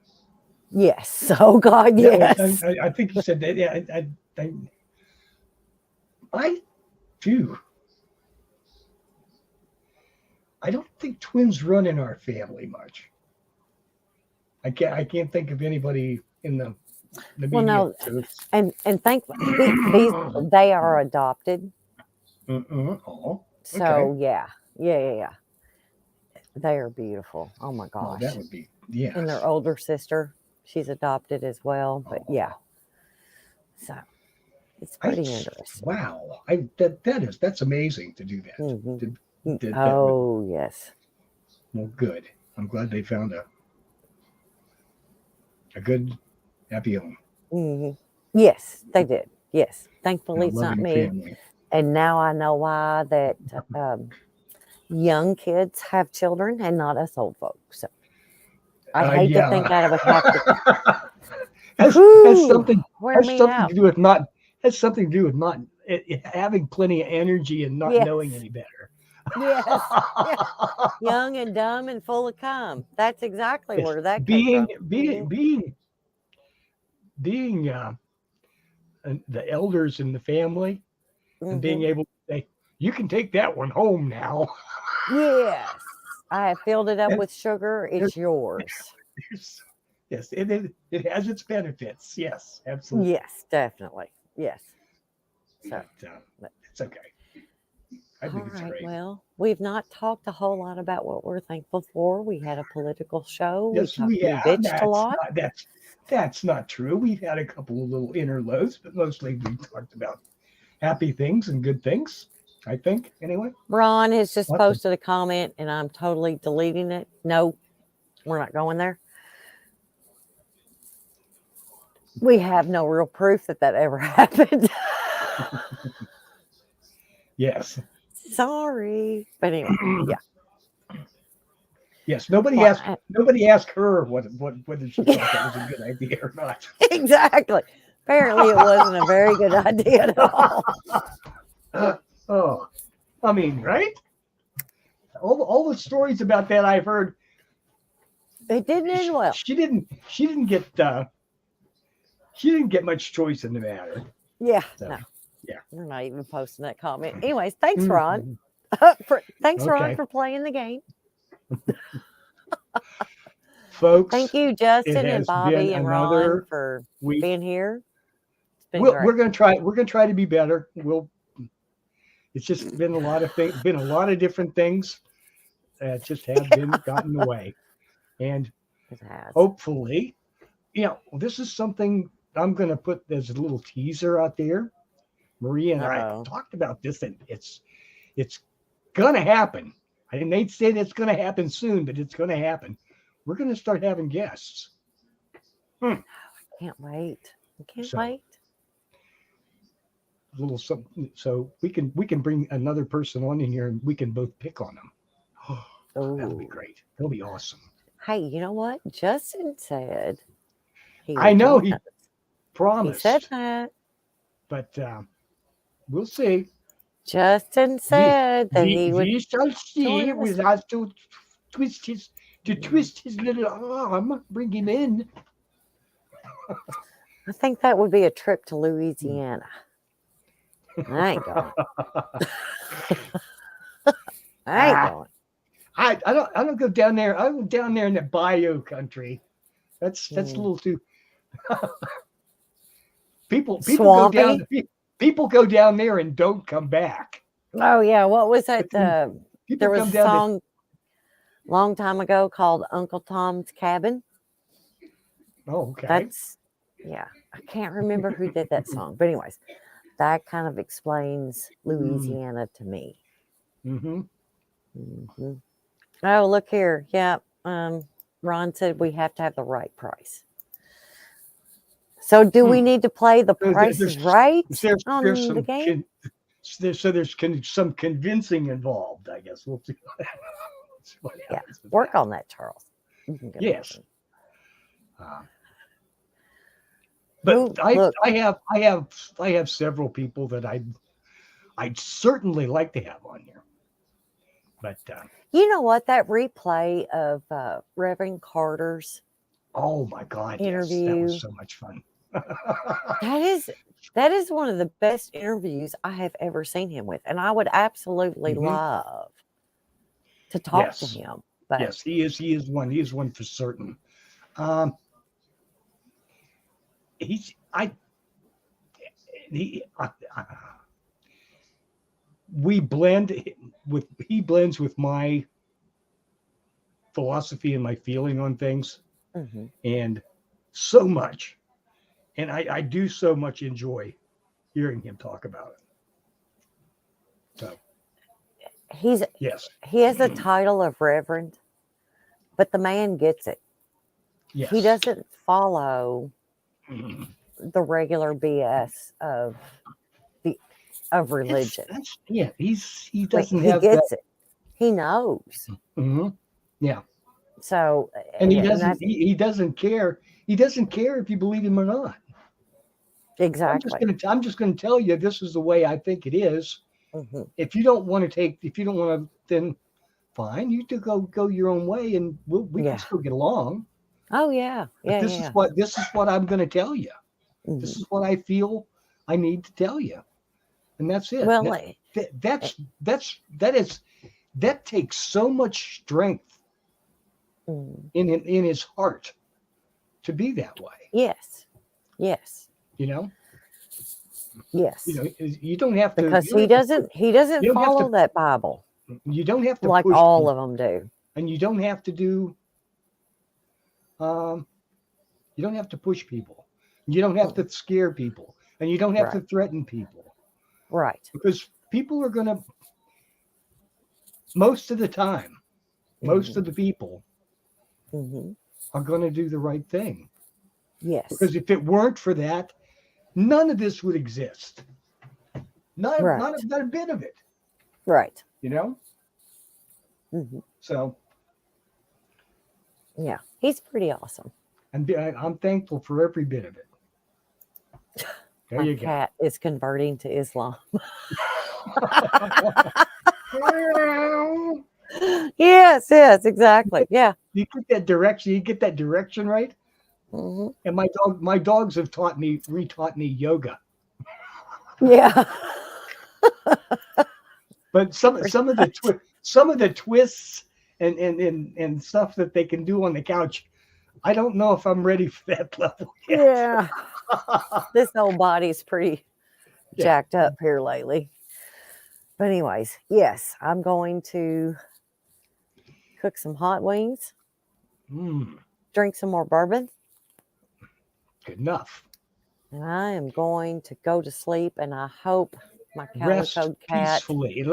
Yes. Oh God, Yeah, yes. I think you said that. Yeah, I do. I don't think twins run in our family much. I can't think of anybody in the Well, immediate. no, and these they are adopted. Oh, okay. So yeah. They are beautiful. Oh my Oh, that gosh. would be And their yes. older sister, she's adopted as well. But yeah, so it's pretty interesting. Wow. That's amazing to do that. Oh yes. Well, good. I'm glad they found a good, happy home. Yes, they did. Yes, thankfully And a it's not loving me. family. And now I know why that young kids have children and not us old folks. So I hate to think that I would have to. has Whew, something wear me something out. to do with not has something to do with not having plenty of energy and not knowing Yes, any better. yes, yeah. Young and dumb and full of cum. That's exactly Yes. where that came from. Being the elders in the family and being able to say, you can take that one home now. Yes, I have filled it up And with sugar. It's yours. yes, it has its benefits. Yes, absolutely. Yes, definitely. Yes. So it's okay. I think it's great. Well, we've not talked a whole lot about what we're thankful for. We had a political show. Yes, We bitched a lot. That's not true. We've had a couple of little interludes, but mostly we talked about happy things and good things. I think anyway. Ron has just posted a comment, and I'm totally deleting it. No, we're not going there. We have no real proof that ever happened. Yes. Sorry, but anyway, yeah. Yes, nobody asked her whether she thought that was a good idea or not. Exactly. Apparently, it wasn't a very good idea at all. Oh, I mean, right? All the stories about that I've heard. It didn't end well. She didn't get much choice in the matter. Yeah. So, no. Yeah. We're not even posting that comment. Anyways, thanks, Ron. Thanks, Ron, for playing the game. Folks, thank you, Justin and Bobby and Ron for being here. We're gonna try. We're gonna try to be better. It's just been a lot of things. Been a lot of different things that just have been gotten away, and hopefully, this is something I'm gonna put as a little teaser out there. Maria and I talked about this, and it's gonna happen. I ain't saying it's gonna happen soon, but it's gonna happen. We're gonna start having guests. I can't wait. I can't wait. A little something, so we can bring another person on in here, and we can both pick on them. Oh, that'll be great. That'll be awesome. Hey, you know what? Justin said I know he promised. He said that, but we'll see. Justin said that he would. We shall see. We have to twist his little arm, bring him in. I think that would be a trip to Louisiana. I ain't going. I ain't going. I don't go down there. I go down there in the bayou country. That's a little too. people go down. Swampy? People go down there and don't come back. Oh yeah, what was that? People There was come a down song long time ago called Uncle Tom's Cabin. Oh, okay. That's I can't remember who did that song, but anyways, that kind of explains Louisiana to me. Mm-hmm. Oh, look here. Yeah. Ron said we have to have the right price. So do we need to play the Price is Right on the game? There's some convincing involved, I guess. We'll see. Work on that, Charles. Yes. But I have several people that I'd certainly like to have on here. But you know what? That replay of Reverend Carter's my God, interview, yes, that was so much fun. that is one of the best interviews I have ever seen him with, and I would absolutely love to talk to him. But yes, he is one. He is one for certain. He blends with my philosophy and my feeling on things, and so much. And I do so much enjoy hearing him talk about it. So he has a title of Reverend, but the man gets it. Yes. He doesn't follow the regular BS of religion. He doesn't he have gets that. it. He knows. Yeah. So and he doesn't care. He doesn't care if you believe him or not. Exactly. I'm just gonna tell you this is the way I think it is. If you don't want to, then fine. You go your own way, and we can still get along. Oh yeah, yeah. But this is what I'm going to tell you. This is what I feel I need to tell you, and that's it. Well, that takes so much strength in his heart to be that way. Yes. You know. Yes. You don't have to, because he doesn't follow that Bible. You don't have to like push all people, of them do, and you don't have to do. You don't have to push people. You don't have to scare people, and you don't have to threaten people. Right. Because people are going to, most of the time, most of the people are going to do the right thing. Yes. Because if it weren't for that, none of this would exist. Not a bit of it. Right. You know? So. Yeah, he's pretty awesome. And I'm thankful for every bit of it. There My you go. cat is converting to Islam. Yes, exactly. Yeah. You get that direction right. And my dogs have retaught me yoga. Yeah. But some of the twists and stuff that they can do on the couch, I don't know if I'm ready for that level yet. Yeah. This whole body's pretty jacked up here lately. But anyways, yes, I'm going to cook some hot wings, drink some more bourbon. Good enough. And I am going to go to sleep, and I hope my Rest calico cat peacefully.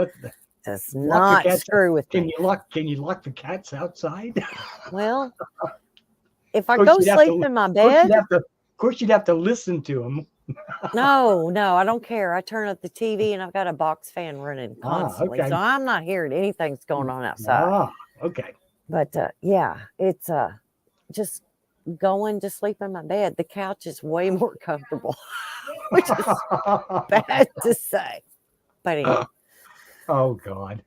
does not screw with me. Can you lock the cats outside? Well, if I go sleep in my bed, of course you'd have to listen to them. No, I don't care. I turn up the TV and I've got a box fan running constantly, so I'm not hearing anything that's going on outside. Okay. But it's just going to sleep in my bed. The couch is way more comfortable, which is bad to say. But anyway. Oh God.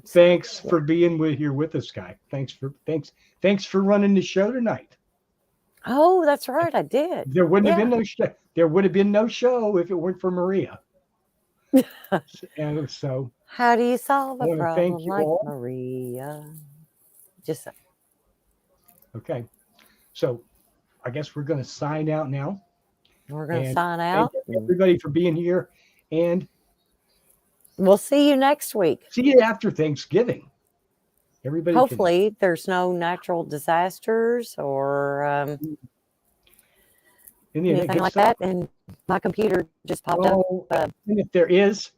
Thanks for being here with us, Guy. Thanks for running the show tonight. Oh, that's right. I did. There wouldn't have Yeah. been no show. There would have been no show if it weren't for Maria. And so How do you solve I a want to thank problem you like all. Maria? Just Okay. So I guess we're going to sign out now. we're going to And sign thank out. And everybody for being here. And we'll see you next week. see you after Thanksgiving. Everybody Hopefully, there's no natural disasters or anything like that. And my computer just popped up. And if there is,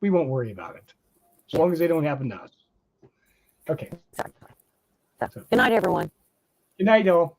we won't worry about it. As Yeah. long as they don't happen to us. Okay. Exactly. So, good night, everyone. Good night, all.